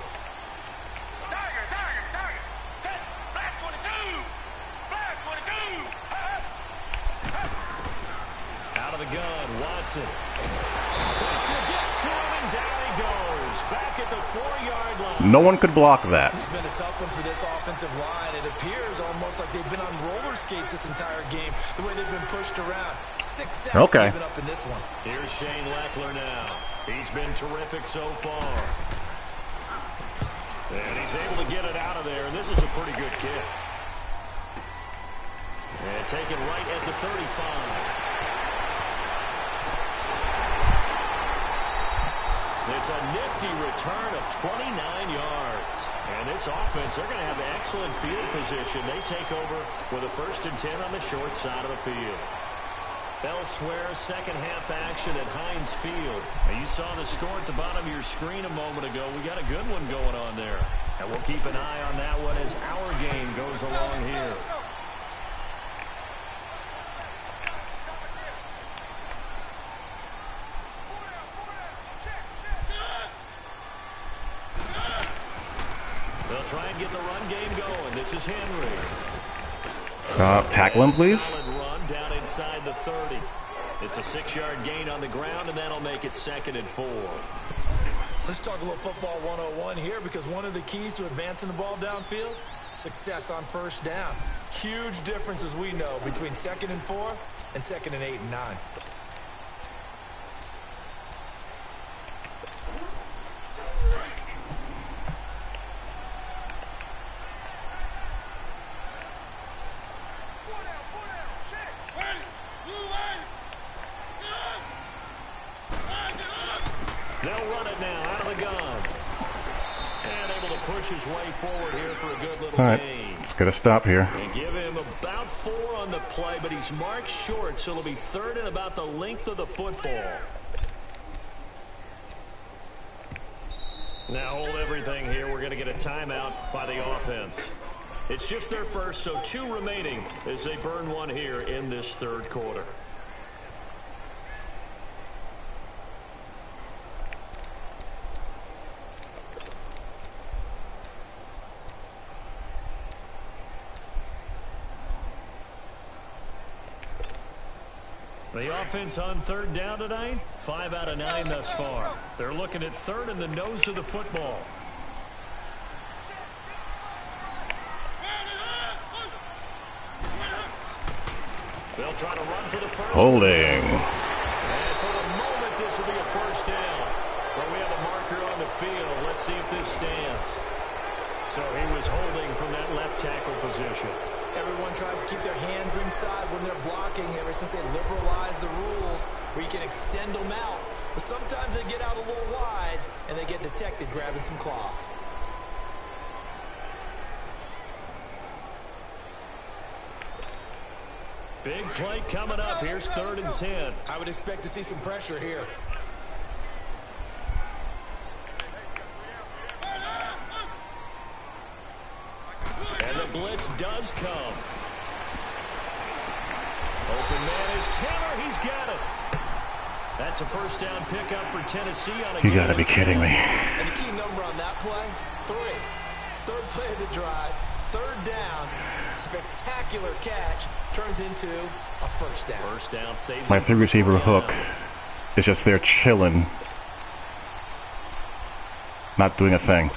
Out of the gun, Watson. Pressure gets to him, and down he goes. Back at the 4-yard line. No one could block that. It's been a tough one for this offensive line. It appears almost like they've been on roller skates this entire game, the way they've been pushed around. 6 sacks given up in this one. Here's Shane Leckler now. He's been terrific so far. And he's able to get it out of there, and this is a pretty good kick. And taken right at the 35. It's a nifty return of 29 yards. And this offense, they're going to have excellent field position. They take over with a 1st and 10 on the short side of the field. Elsewhere, 2nd half action at Heinz Field. Now you saw the score at the bottom of your screen a moment ago. We got a good one going on there. And we'll keep an eye on that one as our game goes along here. They'll try and get the run game going. This is Henry. Tackle him, please. Solid run down inside the 30. It's a 6-yard gain on the ground, and that'll make it 2nd and 4. Let's talk a little football 101 here, because one of the keys to advancing the ball downfield, success on first down. Huge difference, as we know, between 2nd and 4 and 2nd and 8 and 9. They'll run it now out of the gun. And able to push his way forward here for a good little All right, gain. let's get a stop here. And give him about 4 on the play, but he's marked short, so it'll be 3rd and about the length of the football. Now hold everything here. We're going to get a timeout by the offense. It's just their first, so 2 remaining as they burn one here in this 3rd quarter. The offense on 3rd down tonight, 5 out of 9 thus far. They're looking at 3rd in the nose of the football. They'll try to run for the first. Holding. And for the moment, this will be a 1st down. But we have a marker on the field. Let's see if this stands. So he was holding from that left tackle position. Everyone tries to keep their hands inside when they're blocking ever since they liberalized the rules where you can extend them out. But sometimes they get out a little wide and they get detected grabbing some cloth. Big play coming up. Here's 3rd and 10. I would expect to see some pressure here. And the blitz does come. Open man is Taylor. He's got it. That's a 1st down pickup for Tennessee on a You gotta be kidding me. And the key number on that play, 3. 3rd play of the drive, 3rd down, spectacular catch, turns into a 1st down. 1st down saves. My 3 receiver hook is just there chilling, not doing a thing.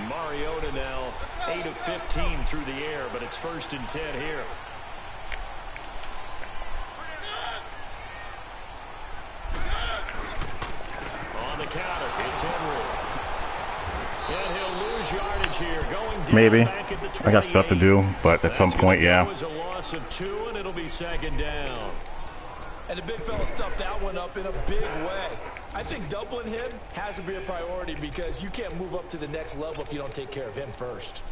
Mariota now 8 of 15 through the air, but it's 1st and 10 here. On the counter, it's Henry. And he'll lose yardage here. Going down Maybe. back at the I got stuff to do, but at some point, yeah. That was a loss of 2, and it'll be 2nd down. And the big fella stuffed that one up in a big way. I think doubling him has to be a priority because you can't move up to the next level if you don't take care of him first.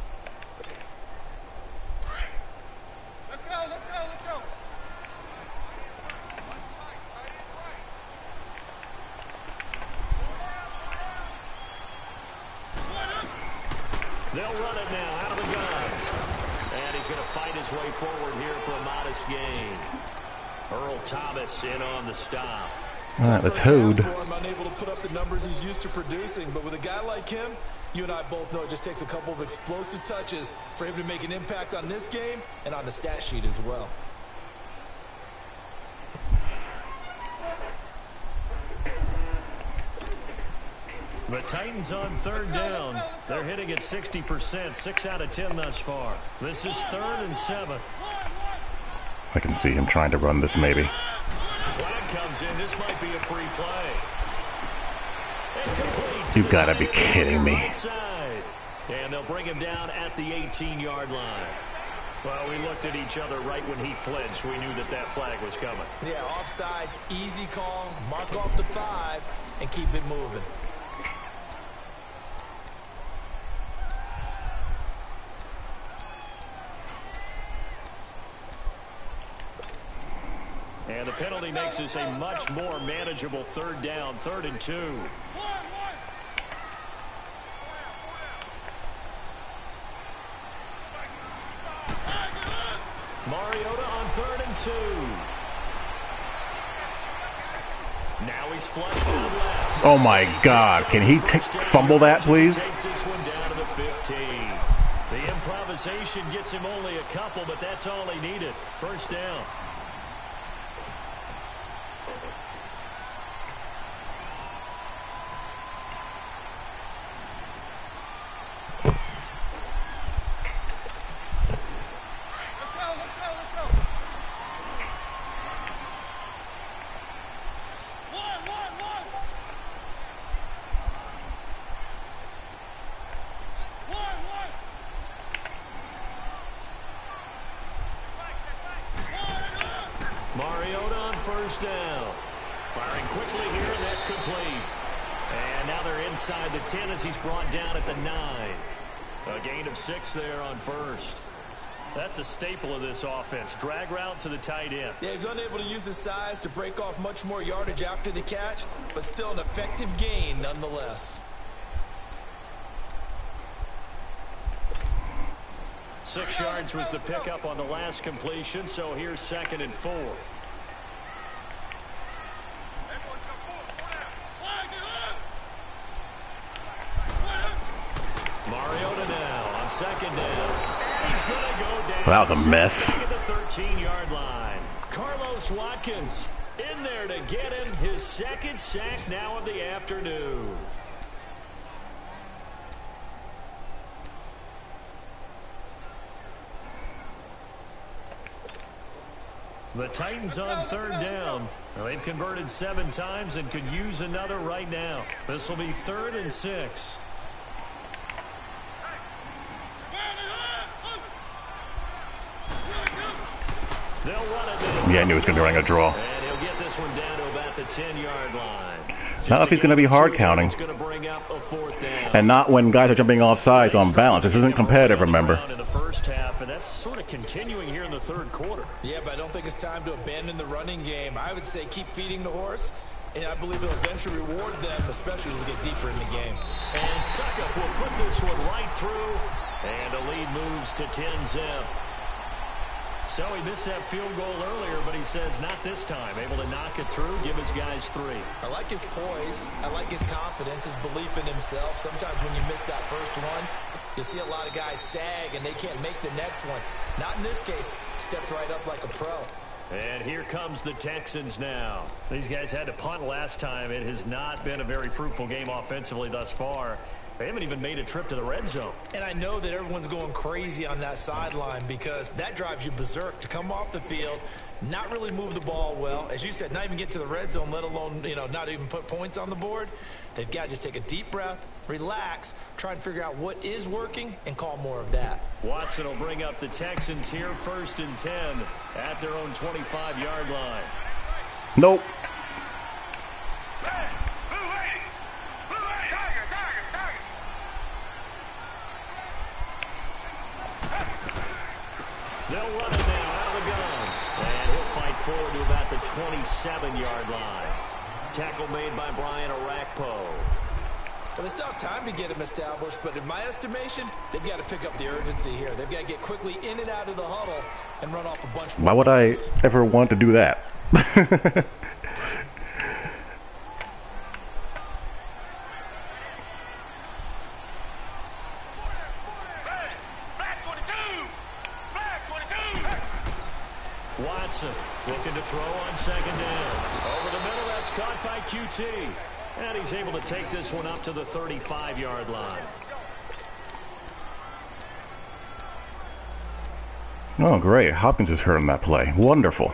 Let's go, let's go, let's go. They'll run it now out of the gun. And he's going to fight his way forward here for a modest gain. Earl Thomas in on the stop. All right, let's hold. Unable to put up the numbers he's used to producing, but with a guy like him, you and I both know it just takes a couple of explosive touches for him to make an impact on this game and on the stat sheet as well. The Titans on 3rd down. They're hitting at 60%, 6 out of 10 thus far. This is 3rd and 7. I can see him trying to run this maybe. Flag comes in. This might be a free play. You gotta be kidding me. And they'll bring him down at the 18-yard line. Well, we looked at each other right when he flinched. We knew that that flag was coming. Yeah, offsides, easy call, mark off the 5, and keep it moving. And the penalty makes this a much more manageable 3rd down, 3rd and 2. Mariota on 3rd and 2. Now he's flushed to the left. Oh my God! Can he fumble that, please? Takes this one down to the 15. The improvisation gets him only a couple, but that's all he needed. First down. First down. Firing quickly here, and that's complete. And now they're inside the 10 as he's brought down at the 9. A gain of 6 there on first. That's a staple of this offense. Drag route to the tight end. Yeah, he's unable to use his size to break off much more yardage after the catch, but still an effective gain nonetheless. 6 yards was the pickup on the last completion, so here's 2nd and 4. Mariota now on 2nd down. He's going to go down. Well, that was a mess. At the 13-yard line. Carlos Watkins in there to get him his 2nd sack now of the afternoon. The Titans on 3rd down. Well, they've converted 7 times and could use another right now. This will be 3rd and 6. They'll run it down. Yeah, I knew he was going to be running a draw. And he'll get this one down to about the 10-yard line. Not if he's going to be hard counting. It's going to bring up a 4th down. And not when guys are jumping off sides on balance. This isn't competitive, remember. In the first half, and that's sort of continuing here in the 3rd quarter. Yeah, but I don't think it's time to abandon the running game. I would say keep feeding the horse, and I believe it'll eventually reward them, especially as we get deeper in the game. And Suckup will put this one right through, and the lead moves to 10-zip. So he missed that field goal earlier, but he says not this time. Able to knock it through, give his guys 3. I like his poise. I like his confidence, his belief in himself. Sometimes when you miss that first one, you see a lot of guys sag and they can't make the next one. Not in this case. Stepped right up like a pro. And here comes the Texans now. These guys had to punt last time. It has not been a very fruitful game offensively thus far. They haven't even made a trip to the red zone. And I know that everyone's going crazy on that sideline because that drives you berserk to come off the field, not really move the ball well. As you said, not even get to the red zone, let alone, not even put points on the board. They've got to just take a deep breath, relax, try and figure out what is working and call more of that. Watson will bring up the Texans here 1st and 10 at their own 25-yard line. Nope. They'll run it now out of the gun. And he'll fight forward to about the 27-yard line. Tackle made by Brian Arakpo. Well, they still have time to get him established, but in my estimation, they've got to pick up the urgency here. They've got to get quickly in and out of the huddle and run off a bunch more. Why would I ever want to do that? Watson looking to throw on 2nd down. Over the middle, that's caught by QT. And he's able to take this one up to the 35-yard line. Oh, great. Hopkins is hurt on that play. Wonderful.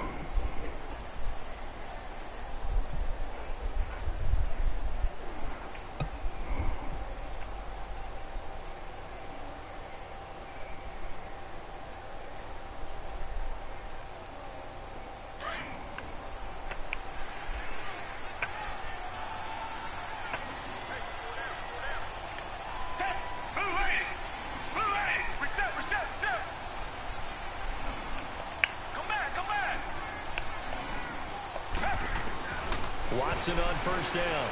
Watson on 1st down.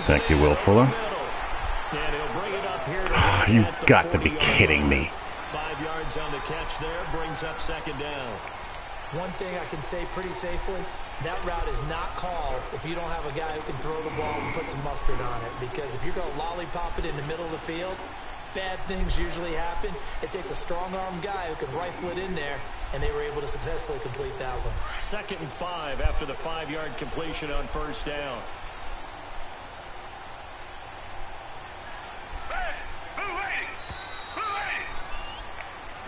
Thank you, Will Fuller. And he'll bring it up here. You got to be kidding me. 5 yards on the catch there, brings up 2nd down. One thing I can say pretty safely, that route is not called if you don't have a guy who can throw the ball and put some mustard on it. Because if you're going to lollipop it in the middle of the field, bad things usually happen. It takes a strong-arm guy who can rifle it in there, and they were able to successfully complete that one. 2nd and 5 after the 5-yard completion on 1st down.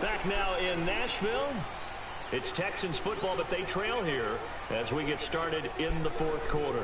Back now in Nashville. It's Texans football, but they trail here as we get started in the 4th quarter.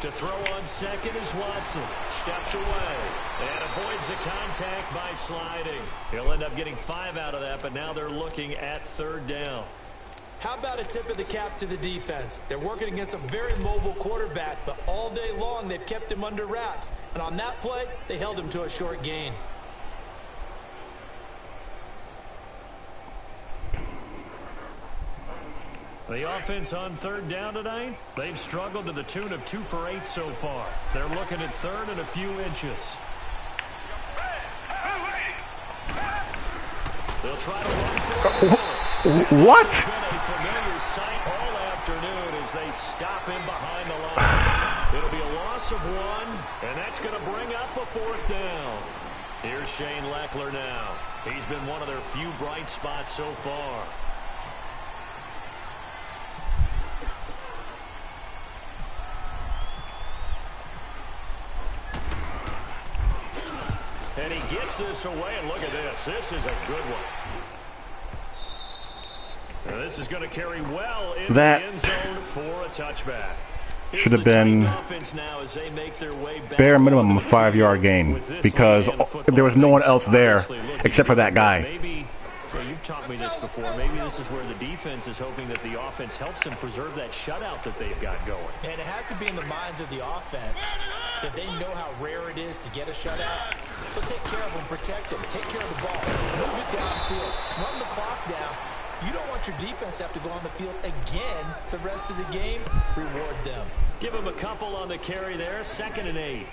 To throw on 2nd is Watson. Steps away and avoids the contact by sliding. He'll end up getting 5 out of that, but now they're looking at 3rd down. How about a tip of the cap to the defense? They're working against a very mobile quarterback, but all day long they've kept him under wraps. And on that play, they held him to a short gain. The offense on 3rd down tonight, they've struggled to the tune of 2 for 8 so far. They're looking at 3rd and a few inches. They'll try to run for it. What? It's been a familiar sight all afternoon as they stop him behind the line. It'll be a loss of 1, and that's going to bring up a 4th down. Here's Shane Leckler now. He's been one of their few bright spots so far. And he gets this away, and look at this. This is a good one. And this is going to carry well into the end zone for a touchback. Should have been bare minimum a 5-yard gain because there was no one else there except for that guy. Maybe, well, you've taught me this before. Maybe this is where the defense is hoping that the offense helps them preserve that shutout that they've got going. And it has to be in the minds of the offense that they know how rare it is to get a shutout. So take care of them, protect them, take care of the ball, move it downfield, run the clock down. You don't want your defense to have to go on the field again the rest of the game. Reward them. Give them a couple on the carry there. 2nd and 8.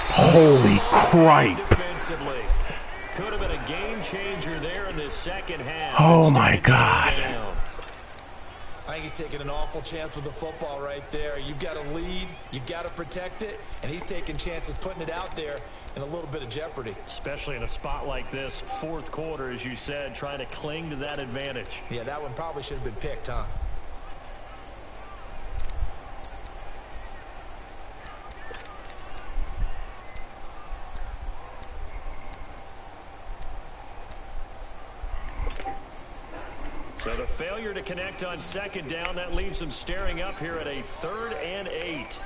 Holy cripe. Defensively. Could have been a game changer there in this 2nd half. Oh my God. I think he's taking an awful chance with the football right there. You've got to lead, you've got to protect it, and he's taking chances putting it out there in a little bit of jeopardy. Especially in a spot like this, 4th quarter, as you said, trying to cling to that advantage. Yeah, that one probably should have been picked, huh? So the failure to connect on 2nd down, that leaves them staring up here at a 3rd and 8.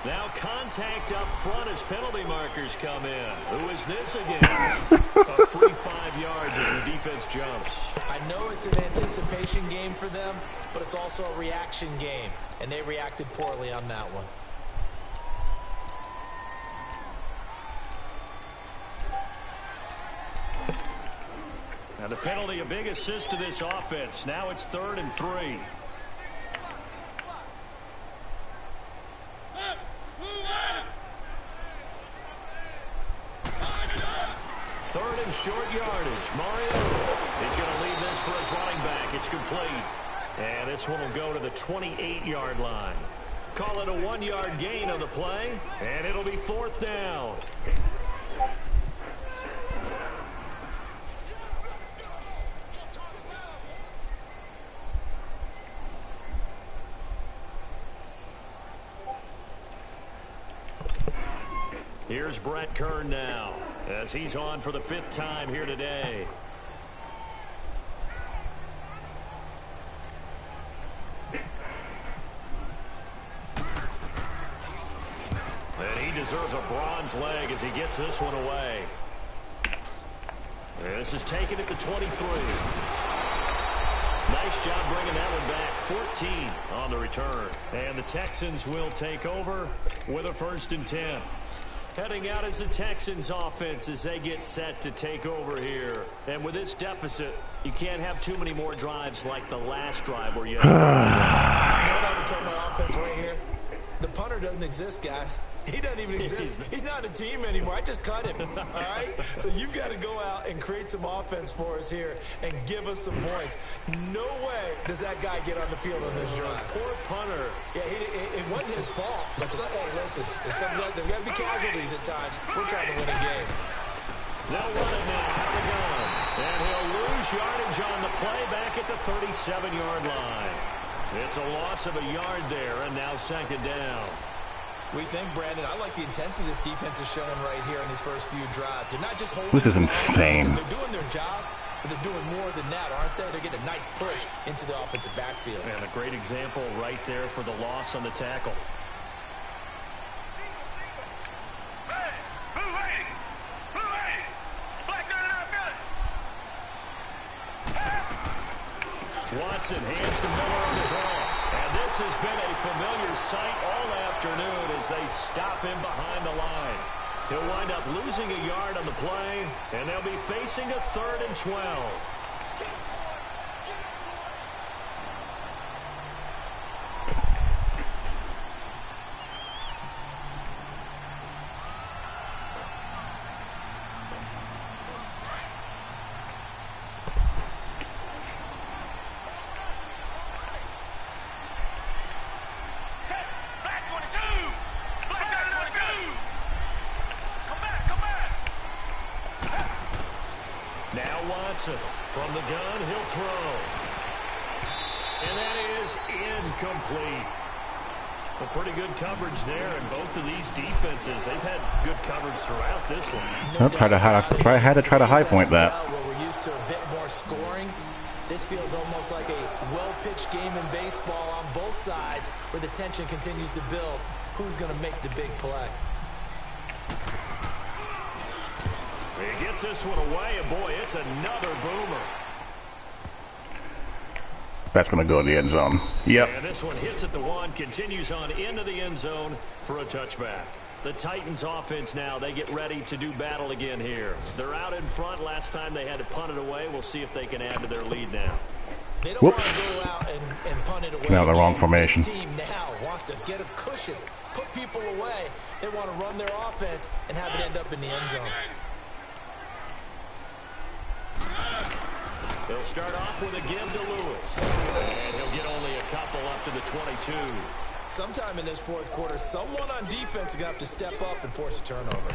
Now contact up front as penalty markers come in. Who is this against? A free 5 yards as the defense jumps. I know it's an anticipation game for them, but it's also a reaction game, and they reacted poorly on that one. Now the penalty, a big assist to this offense. Now it's 3rd and 3. 3rd and short yardage. Mario is going to lead this for his running back. It's complete. And this one will go to the 28-yard line. Call it a 1-yard gain on the play, and it'll be 4th down. Here's Brett Kern now. as he's on for the 5th time here today. And he deserves a bronze leg as he gets this one away. This is taken at the 23. Nice job bringing that one back. 14 on the return. And the Texans will take over with a 1st and 10. Heading out as the Texans offense as they get set to take over here. And with this deficit, you can't have too many more drives like the last drive where you I would tell my offense right here. The punter doesn't exist, guys. He doesn't even exist. He's not a team anymore. I just cut him, all right? So you've got to go out and create some offense for us here and give us some points. No way does that guy get on the field on this drive. Poor punter. Yeah, it wasn't his fault. But hey, listen, there's got to be casualties at times. We're trying to win a game. They'll run it now at the gun. And he'll lose yardage on the play back at the 37-yard line. It's a loss of a yard there, and now 2nd down. We think, Brandon, I like the intensity this defense is showing right here in these first few drives. They're not just holding. This is insane. They're doing their job, but they're doing more than that, aren't they? They're getting a nice push into the offensive backfield. And a great example right there for the loss on the tackle. Watson hands to Miller on the draw. And this has been a familiar sight all afternoon as they stop him behind the line. He'll wind up losing a yard on the play, and they'll be facing a 3rd and 12. From the gun, he'll throw. And that is incomplete. A pretty good coverage there, and both of these defenses, they've had good coverage throughout this one. I'll try to high point that. Where we're used to a bit more scoring. This feels almost like a well-pitched game in baseball on both sides where the tension continues to build. Who's going to make the big play? He gets this one away, and boy, it's another boomer. That's going to go in the end zone. Yep. And this one hits at the 1, continues on into the end zone for a touchback. The Titans offense now, they get ready to do battle again here. They're out in front. Last time they had to punt it away. We'll see if they can add to their lead now. They don't want to go out and punt it away. Now the wrong formation. This team now wants to get a cushion, put people away. They want to run their offense and have it end up in the end zone. They'll start off with a give to Lewis. And he'll get only a couple up to the 22. Sometime in this 4th quarter, someone on defense is going to have to step up and force a turnover.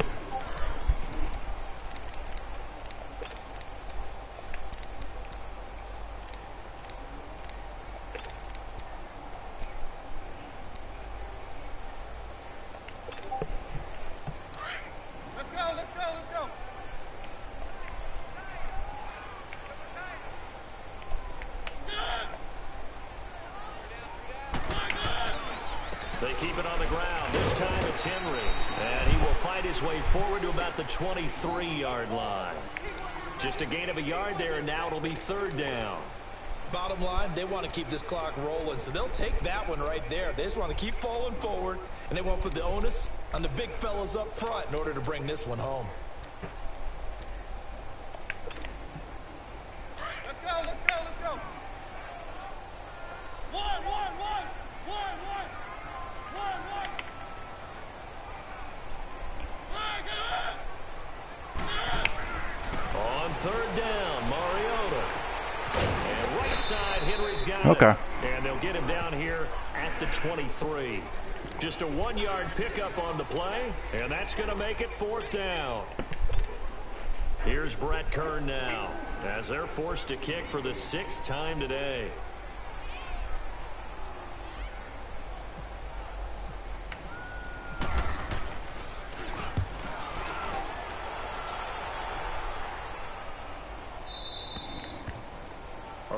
They keep it on the ground. This time it's Henry. And he will fight his way forward to about the 23-yard line. Just a gain of a yard there, and now it'll be 3rd down. Bottom line, they want to keep this clock rolling, so they'll take that one right there. They just want to keep falling forward, and they want to put the onus on the big fellas up front in order to bring this one home. Let's go, let's go, let's go. One. On 3rd down, Mariota. And right side, Henry's got Okay. it. And they'll get him down here at the 23. Just a 1-yard pickup on the play, and that's going to make it 4th down. Here's Brett Kern now, as they're forced to kick for the 6th time today.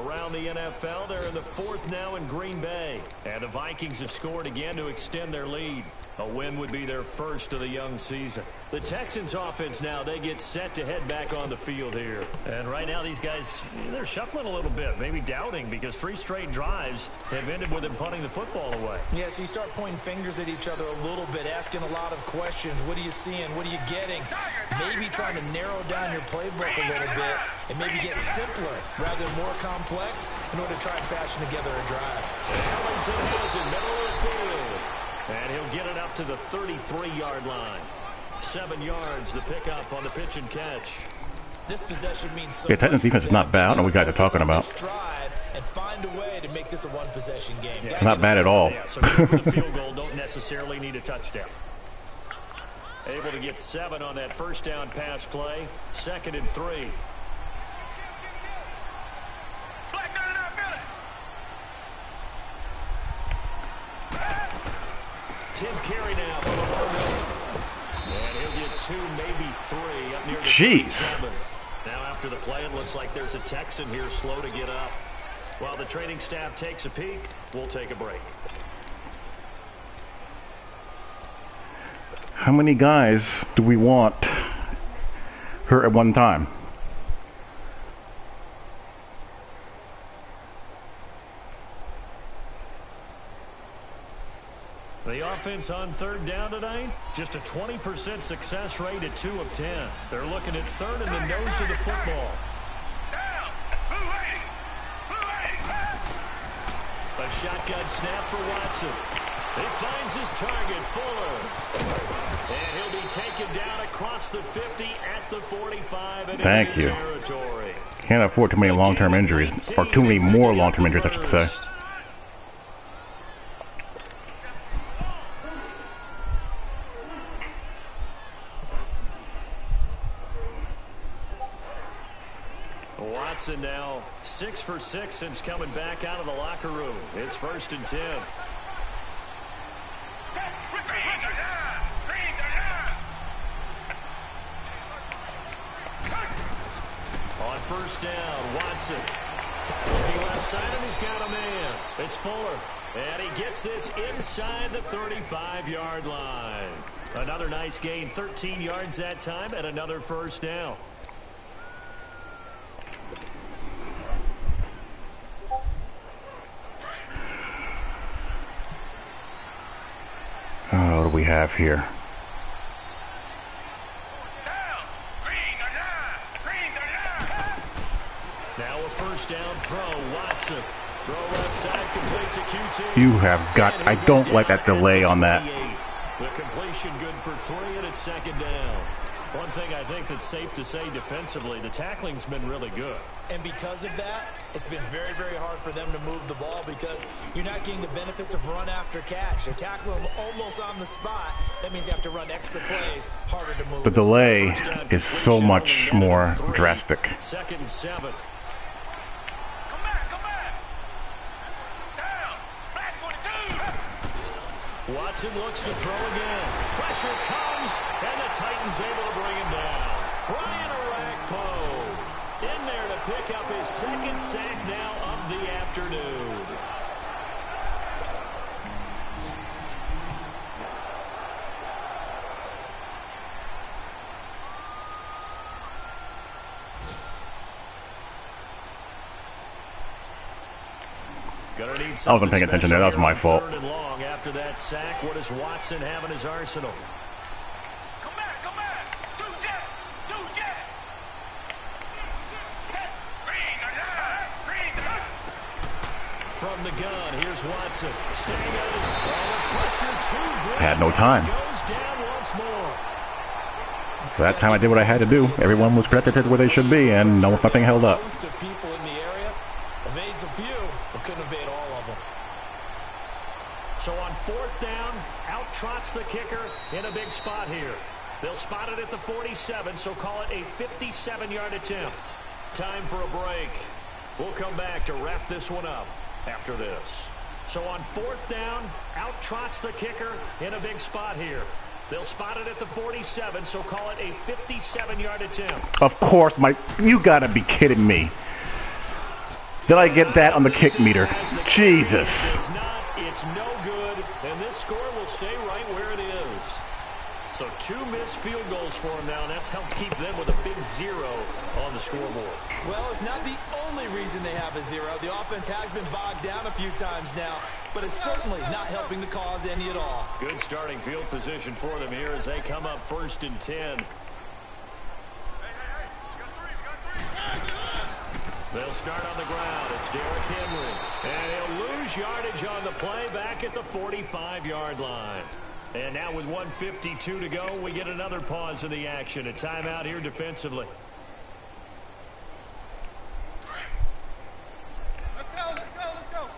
Around the NFL, they're in the 4th now in Green Bay. And the Vikings have scored again to extend their lead. A win would be their first of the young season. The Texans offense now, they get set to head back on the field here. And right now these guys, they're shuffling a little bit, maybe doubting, because 3 straight drives have ended with them punting the football away. Yeah, so you start pointing fingers at each other a little bit, asking a lot of questions. What are you seeing? What are you getting? Maybe trying to narrow down your playbook a little bit and maybe get simpler rather than more complex in order to try and fashion together a drive. Ellington has it, middle of the field. And he'll get it up to the 33-yard line. 7 yards, the pickup on the pitch and catch. This possession means so Yeah, Titans defense is not bad. I don't know what you guys are talking about. And find a way to make this a one-possession game. Yeah, not bad at all. Yeah, so the field goal don't necessarily need a touchdown. Able to get 7 on that first down pass play. 2nd and 3. Tenth carry now for the and he'll get 2, maybe 3 up near the 37. Now after the play, it looks like there's a Texan here slow to get up. While the training staff takes a peek, we'll take a break. How many guys do we want hurt at one time? The offense on 3rd down tonight, just a 20% success rate at 2 of 10. They're looking at 3rd in the nose of the football. A shotgun snap for Watson. He finds his target, Fuller. And he'll be taken down across the 50 at the 45 in Thank you. territory. Can't afford too many long-term injuries, or too many more long-term injuries, I should say. Watson now 6 for 6 since coming back out of the locker room. It's 1st and 10. On 1st down, Watson. He left side and he's got a man. It's Fuller. And he gets this inside the 35-yard line. Another nice gain, 13 yards that time, and another 1st down. Oh, what do we have here? Now a 1st down throw, Watson. Throw left side, complete to QT. You have got... I don't like that delay on that. The completion good for 3, and it's 2nd down. One thing I think that's safe to say defensively, the tackling's been really good. And because of that, it's been very, very hard for them to move the ball because you're not getting the benefits of run after catch. They're tackling them almost on the spot. That means you have to run extra plays, harder to move. The delay is so much more drastic. 2nd and 7. Come back, come back. Down. Back 42. Watson looks to throw again. Pressure comes, and the Titans able to bring him down. Brian Orakpo in there to pick up his 2nd sack now of the afternoon. I wasn't paying attention there. That was my fault. 3rd and long after that sack. What does Watson have in his arsenal? Come back, come back. Two jet. From the gun, here's Watson. Staying on his pressure, too great. Had no time. Goes down once more. So that time I did what I had to do. Everyone was protected to where they should be, and nothing held up. Most of people in the area evades a few, but couldn't evade all of them. So on 4th down, out trots the kicker in a big spot here. They'll spot it at the 47, so call it a 57-yard attempt. Time for a break. We'll come back to wrap this one up after this. So on 4th down, out trots the kicker in a big spot here. They'll spot it at the 47, so call it a 57-yard attempt. Of course, you gotta be kidding me. Then I get that on the kick meter. Jesus. It's not, it's no good, and this score will stay right where it is. So 2 missed field goals for them now, and that's helped keep them with a big 0 on the scoreboard. Well, it's not the only reason they have a 0. The offense has been bogged down a few times now, but it's certainly not helping the cause any at all. Good starting field position for them here as they come up 1st and 10. They'll start on the ground. It's Derrick Henry. And he'll lose yardage on the play back at the 45-yard line. And now with 1:52 to go, we get another pause in the action. A timeout here defensively. Let's go, let's go, let's go.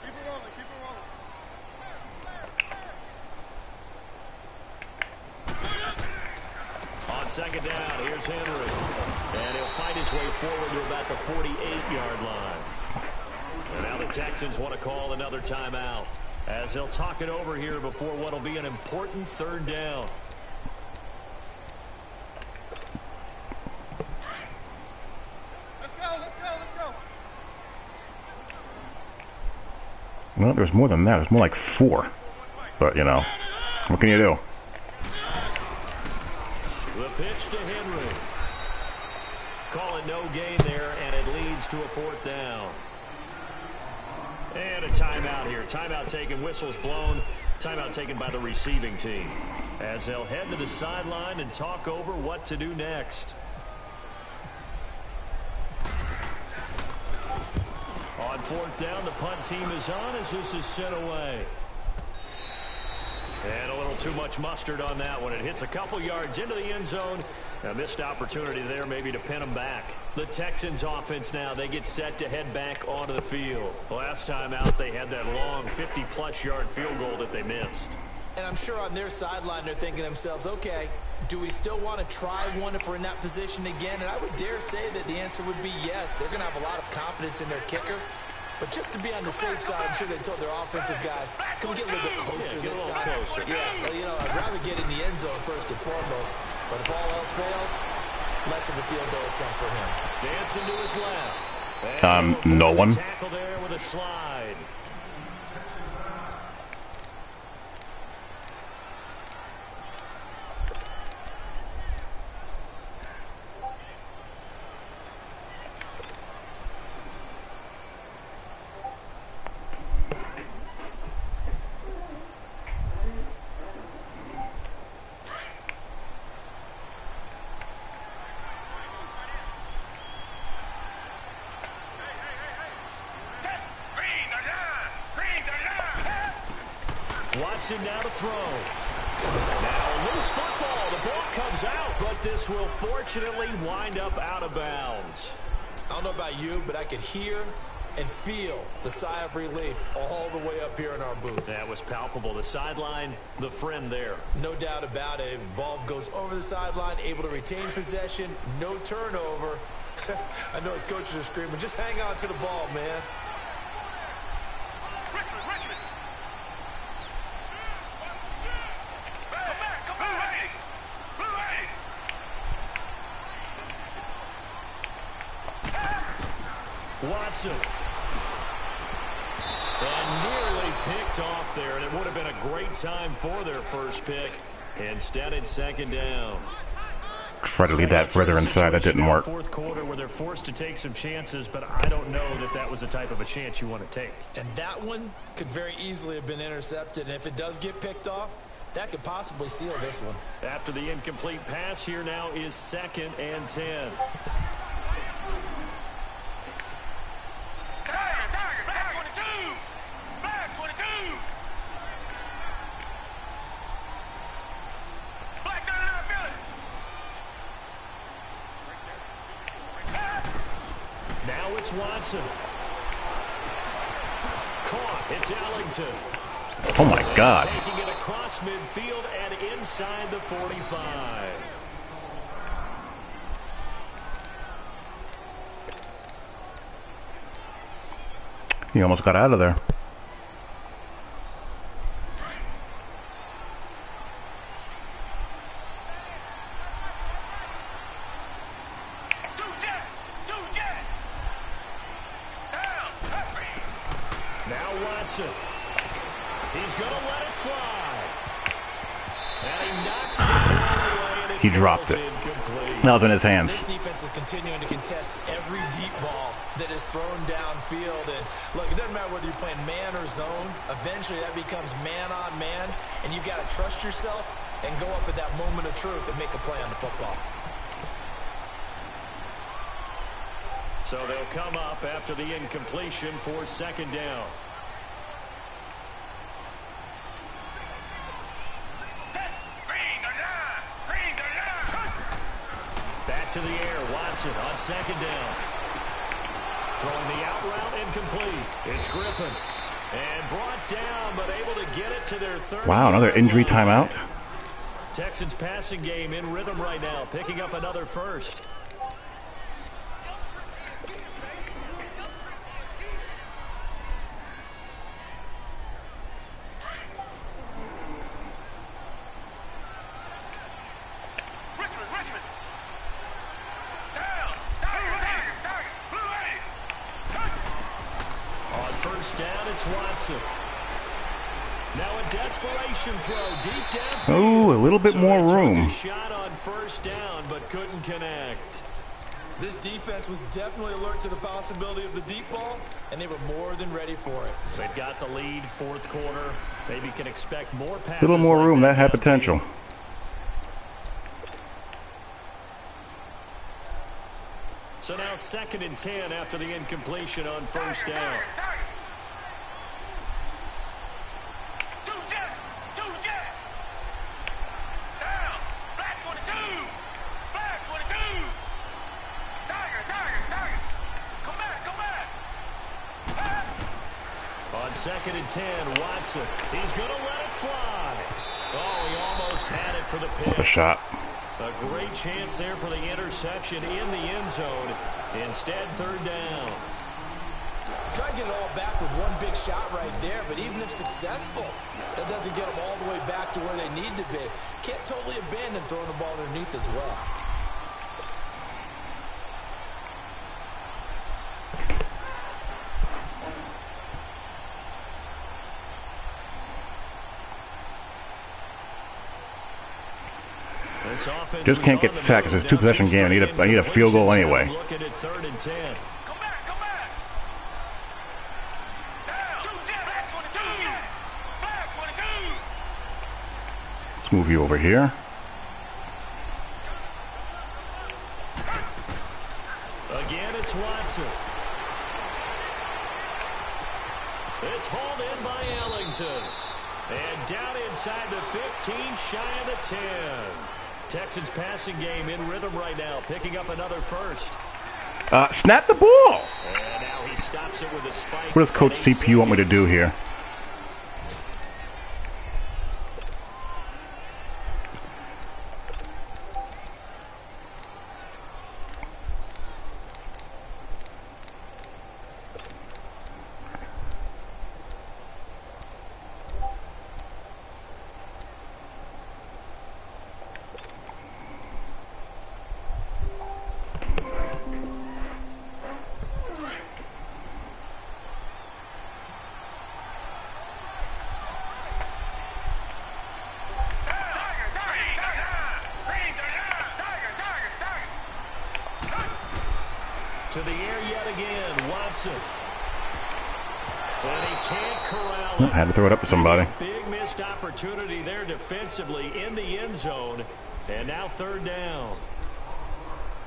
Keep it rolling, keep it rolling. On 2nd down, here's Henry. And he'll fight his way forward to about the 48-yard line. And now the Texans want to call another timeout as they'll talk it over here before what will be an important 3rd down. Let's go, let's go, let's go. Well, there's more than that. There's more like 4. But, you know, what can you do? The pitch to Henry. Call it no gain there, and it leads to a 4th down. And a timeout here. Timeout taken, whistles blown. Timeout taken by the receiving team as they'll head to the sideline and talk over what to do next. On 4th down, the punt team is on as this is sent away. And a little too much mustard on that one. It hits a couple yards into the end zone. A missed opportunity there maybe to pin them back. The Texans offense now, they get set to head back onto the field. Last time out, they had that long 50-plus yard field goal that they missed. And I'm sure on their sideline they're thinking to themselves, okay, do we still want to try one if we're in that position again? And I would dare say that the answer would be yes. They're going to have a lot of confidence in their kicker. But just to be on the safe side, I'm sure they told their offensive guys, can we get a little bit closer this time? Closer. Yeah, well, you know, I'd rather get in the end zone first and foremost. But if all else fails, less of a field goal attempt for him. Dancing to his left. No one. Tackle there with a slide. Watson now to throw. Now loose football. The ball comes out, but this will fortunately wind up out of bounds. I don't know about you, but I could hear and feel the sigh of relief all the way up here in our booth. That was palpable. The sideline, the friend there. No doubt about it. Ball goes over the sideline, able to retain possession, no turnover. I know his coaches are screaming, just hang on to the ball, man. Richmond. Come back, come back. Watson. And nearly picked off there, and it would have been a great time for their first pick. Instead, it's 2nd down. Try to lead that further inside. That didn't work. 4th quarter where they're forced to take some chances, but I don't know that that was the type of a chance you want to take. And that one could very easily have been intercepted. And if it does get picked off, that could possibly seal this one. After the incomplete pass, here now is 2nd and 10. Back 22. Back 22. Black gun out good. Now it's Watson. Caught. It's Ellington. Oh my God. Taking it across midfield and inside the 45. He almost got out of there. Watson. He's going to let it fly. And he knocks the ball away, and He dropped it. incomplete. That was in his hands. This defense is continuing to contest every deep ball that is thrown downfield. And look, it doesn't matter whether you're playing man or zone. Eventually, that becomes man on man, and you've got to trust yourself and go up at that moment of truth and make a play on the football. So they'll come up after the incompletion for second down. Back to the air, Watson on second down. Throwing the out route incomplete. It's Griffin. And brought down, but able to get it to their third. Wow, another injury timeout. Texans passing game in rhythm right now, picking up another first. Watson. Now a desperation throw deep downfield. Oh, a little bit more room. Shot on first down, but couldn't connect. This defense was definitely alert to the possibility of the deep ball, and they were more than ready for it. They've got the lead, fourth quarter. Maybe can expect more passes. A little more room. That had potential. So now 2nd and 10 after the incompletion on first down. On 2nd and 10, Watson. He's going to let it fly. Oh, he almost had it for the pick. What a shot. A great chance there for the interception in the end zone. Instead, third down. Try to get it all back with one big shot right there, but even if successful, that doesn't get them all the way back to where they need to be. Can't totally abandon throwing the ball underneath as well. Just can't get sacked. It's a two-possession game. I need a field goal anyway. Looking at 3rd and 10. Come back, come back. Back 22. Let's move you over here. Again, it's Watson. It's hauled in by Ellington. And down inside the 15, shy of the 10. Texans passing game in rhythm right now, picking up another first. Snap the ball. And now he stops it with a spike. What does Coach CPU want me to do here? To the air yet again, Watson. And he can't corral it. Had to throw it up to somebody. Big missed opportunity there defensively in the end zone. And now 3rd down.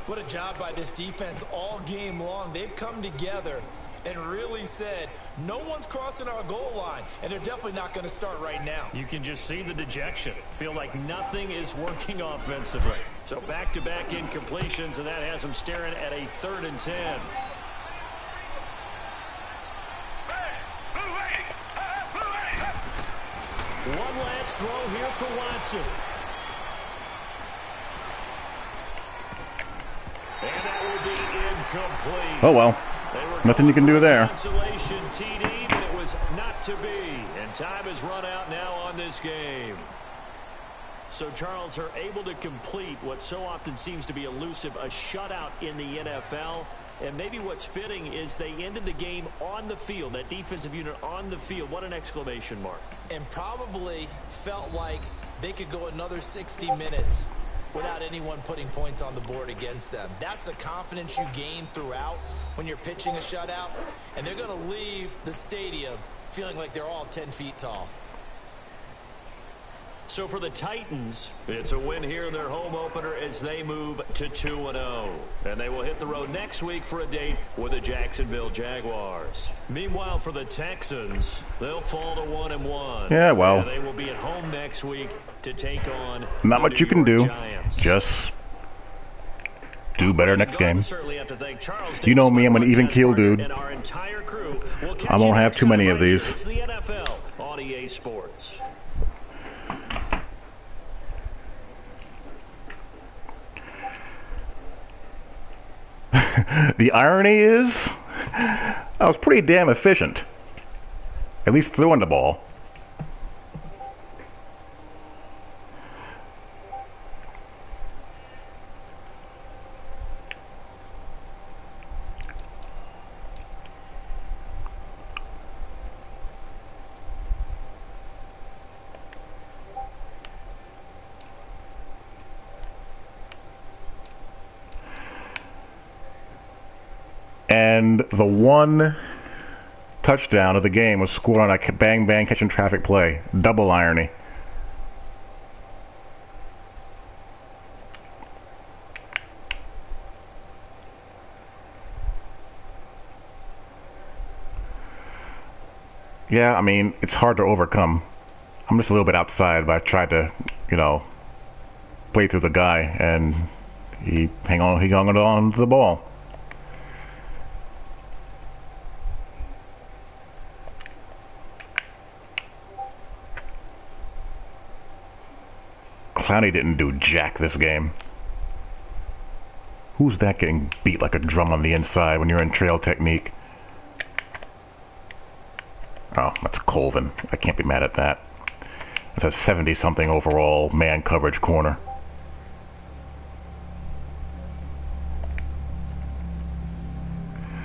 What a job by this defense all game long. They've come together and really said, no one's crossing our goal line, and they're definitely not going to start right now. You can just see the dejection. Feel like nothing is working offensively. So back-to-back incompletions, and that has them staring at a 3rd and 10. One last throw here for Watson. And that will be incomplete. Oh, well. Nothing you can do there. Consolation TD, but it was not to be. And time has run out now on this game. So, Charles, are able to complete what so often seems to be elusive, a shutout in the NFL. And maybe what's fitting is they ended the game on the field, that defensive unit on the field. What an exclamation mark. And probably felt like they could go another 60 minutes without anyone putting points on the board against them. That's the confidence you gain throughout when you're pitching a shutout. And they're going to leave the stadium feeling like they're all 10 feet tall. So for the Titans, it's a win here in their home opener as they move to 2-0. And they will hit the road next week for a date with the Jacksonville Jaguars. Meanwhile, for the Texans, they'll fall to 1-1. Yeah, well. And they will be at home next week to take on Not much you can do. Giants. Just do better next game. You know me, I'm an even keel dude. I won't have too many of these. It's the NFL on EA Sports. The irony is, I was pretty damn efficient. At least throwing the ball. And the one touchdown of the game was scored on a bang-bang catching traffic play. Double irony. Yeah, I mean, it's hard to overcome. I'm just a little bit outside, but I tried to, play through the guy, and he hung on to the ball. Clowney didn't do jack this game. Who's that getting beat like a drum on the inside when you're in trail technique? Oh, that's Colvin. I can't be mad at that. That's a 70-something overall man coverage corner.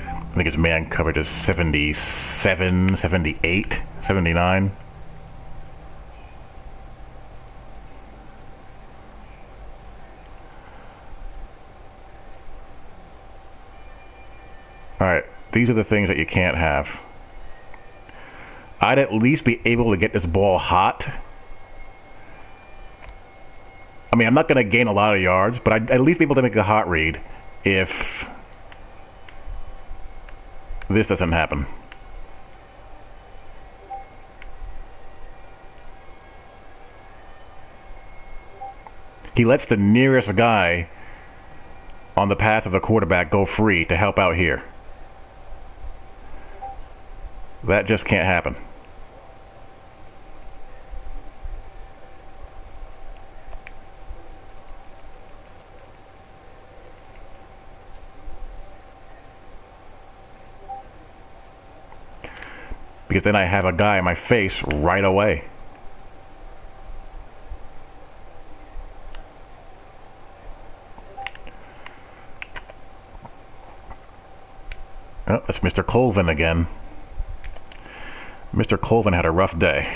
I think his man coverage is 77, 78, 79. Alright, these are the things that you can't have. I'd at least be able to get this ball hot. I mean, I'm not going to gain a lot of yards, but I'd at least be able to make a hot read if this doesn't happen. He lets the nearest guy on the path of the quarterback go free to help out here. That just can't happen. Because then I have a guy in my face right away. Oh, that's Mr. Colvin again. Mr. Colvin had a rough day.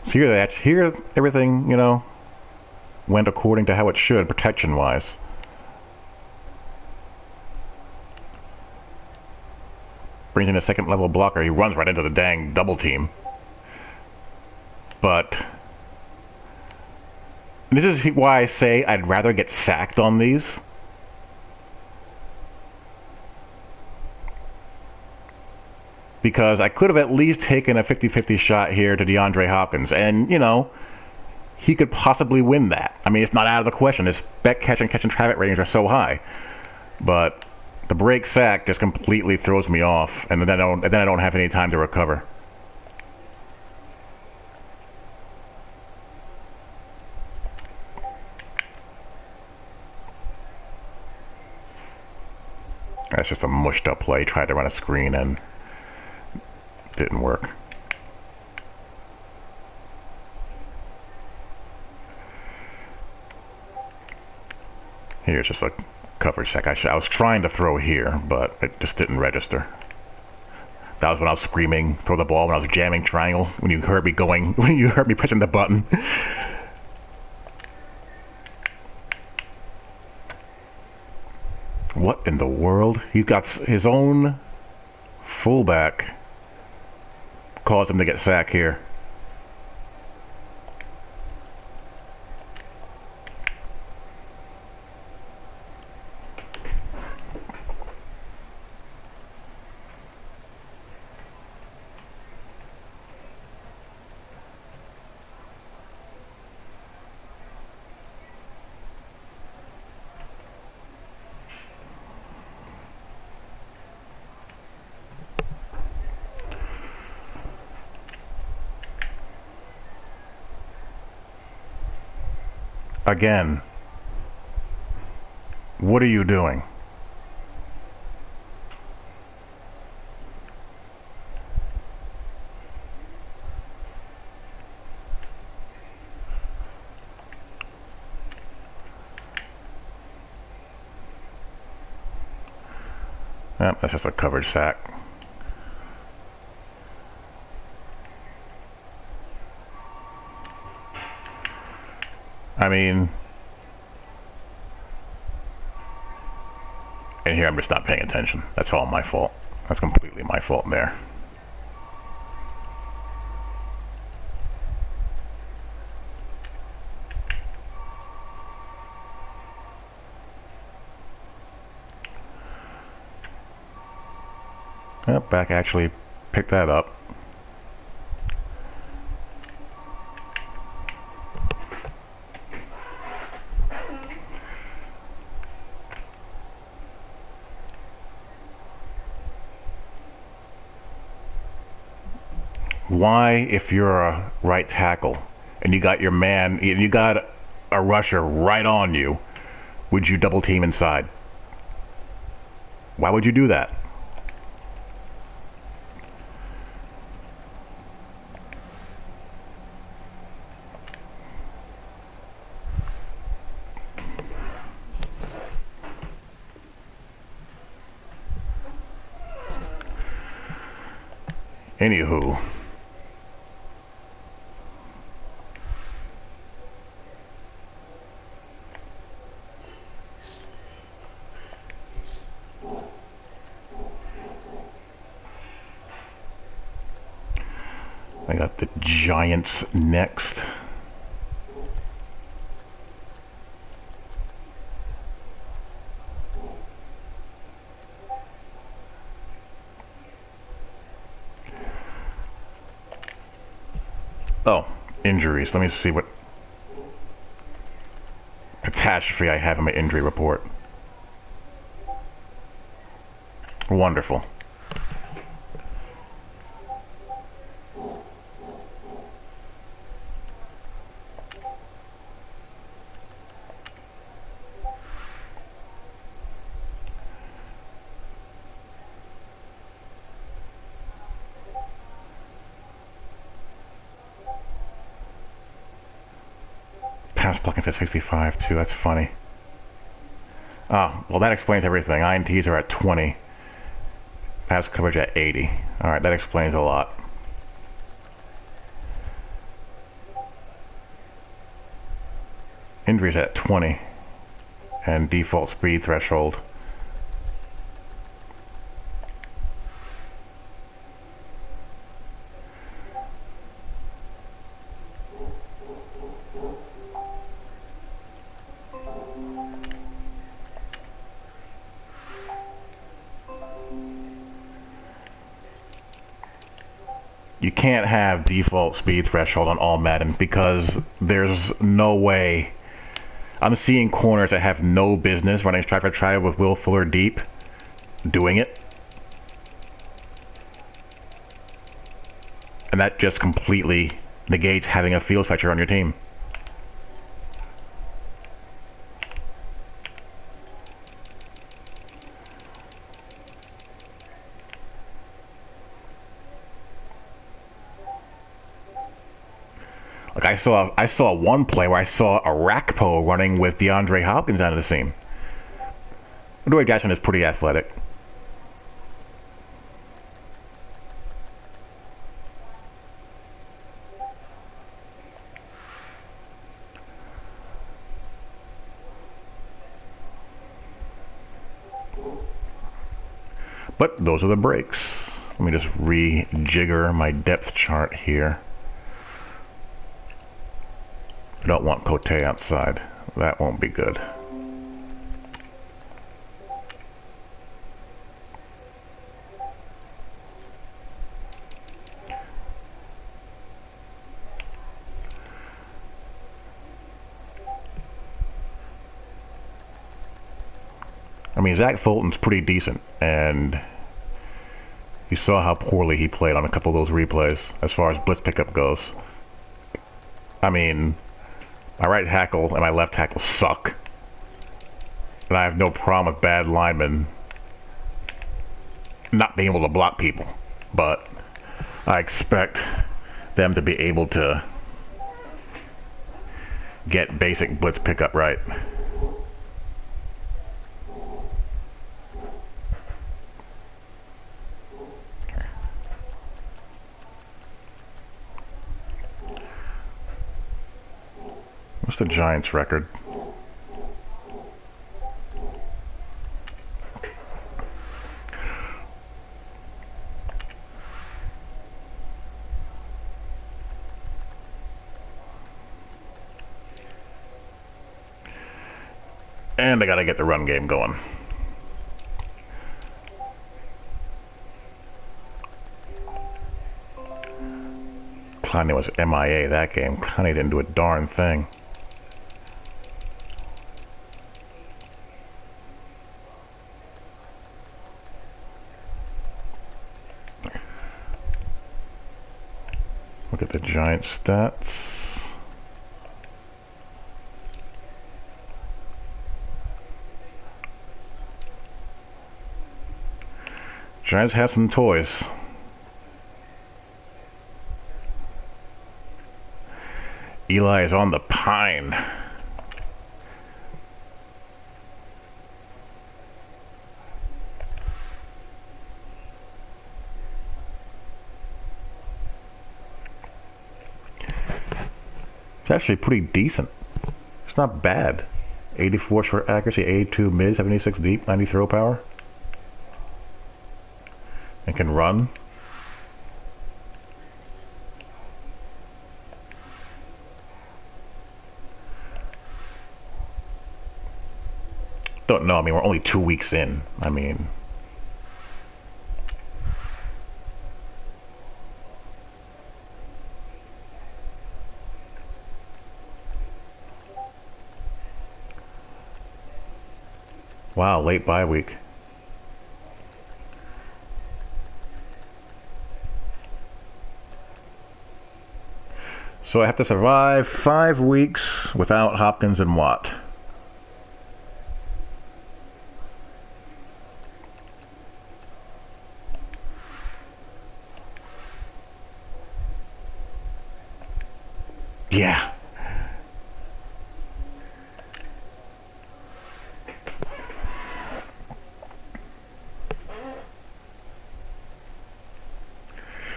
So here everything, went according to how it should, protection-wise. Brings in a second-level blocker. He runs right into the dang double team. But this is why I say I'd rather get sacked on these. Because I could have at least taken a 50-50 shot here to DeAndre Hopkins. And, he could possibly win that. I mean, it's not out of the question. His spec catch and traffic ratings are so high. But the break sack just completely throws me off, and then I don't have any time to recover. That's just a mushed up play. Tried to run a screen and didn't work. Here's just a coverage sack. I was trying to throw here, but it just didn't register. That was when I was screaming, throw the ball, when I was jamming triangle, when you heard me going, when you heard me pressing the button. What in the world? He got his own fullback caused him to get sacked here. Again, what are you doing? Yep, that's just a coverage sack. I mean, and here I'm just not paying attention. That's all my fault. That's completely my fault there. Yep, back actually picked that up. Why, if you're a right tackle and you got your man, and you got a rusher right on you, would you double team inside? Why would you do that? Anywho. I got the Giants next. Oh, injuries. Let me see what catastrophe I have in my injury report. Wonderful. Pass blocking at 65 too, that's funny. Ah, well that explains everything. INTs are at 20. Pass coverage at 80. Alright, that explains a lot. Injuries at 20. And default speed threshold. You can't have default speed threshold on all Madden because there's no way. I'm seeing corners that have no business running stripe for try with Will Fuller deep doing it. And that just completely negates having a field stretcher on your team. I saw one play where I saw a Rakpo running with DeAndre Hopkins out of the seam. Adoree Jackson is pretty athletic. But those are the breaks. Let me just rejigger my depth chart here. I don't want Cote outside. That won't be good. I mean, Zach Fulton's pretty decent, and you saw how poorly he played on a couple of those replays as far as blitz pickup goes. I mean, my right tackle and my left tackle suck, and I have no problem with bad linemen not being able to block people, but I expect them to be able to get basic blitz pickup right. What's the Giants' record? And I gotta get the run game going. Clowney was MIA that game. Clowney didn't do a darn thing. Look at the Giants stats. Giants have some toys. Eli is on the pine. It's actually pretty decent. It's not bad. 84 short accuracy, 82 mid, 76 deep, 90 throw power. And can run. Don't know. I mean, we're only 2 weeks in. I mean, wow, late bye week. So I have to survive 5 weeks without Hopkins and Watt. Yeah.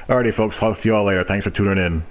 Alrighty, folks. Talk to y'all later. Thanks for tuning in.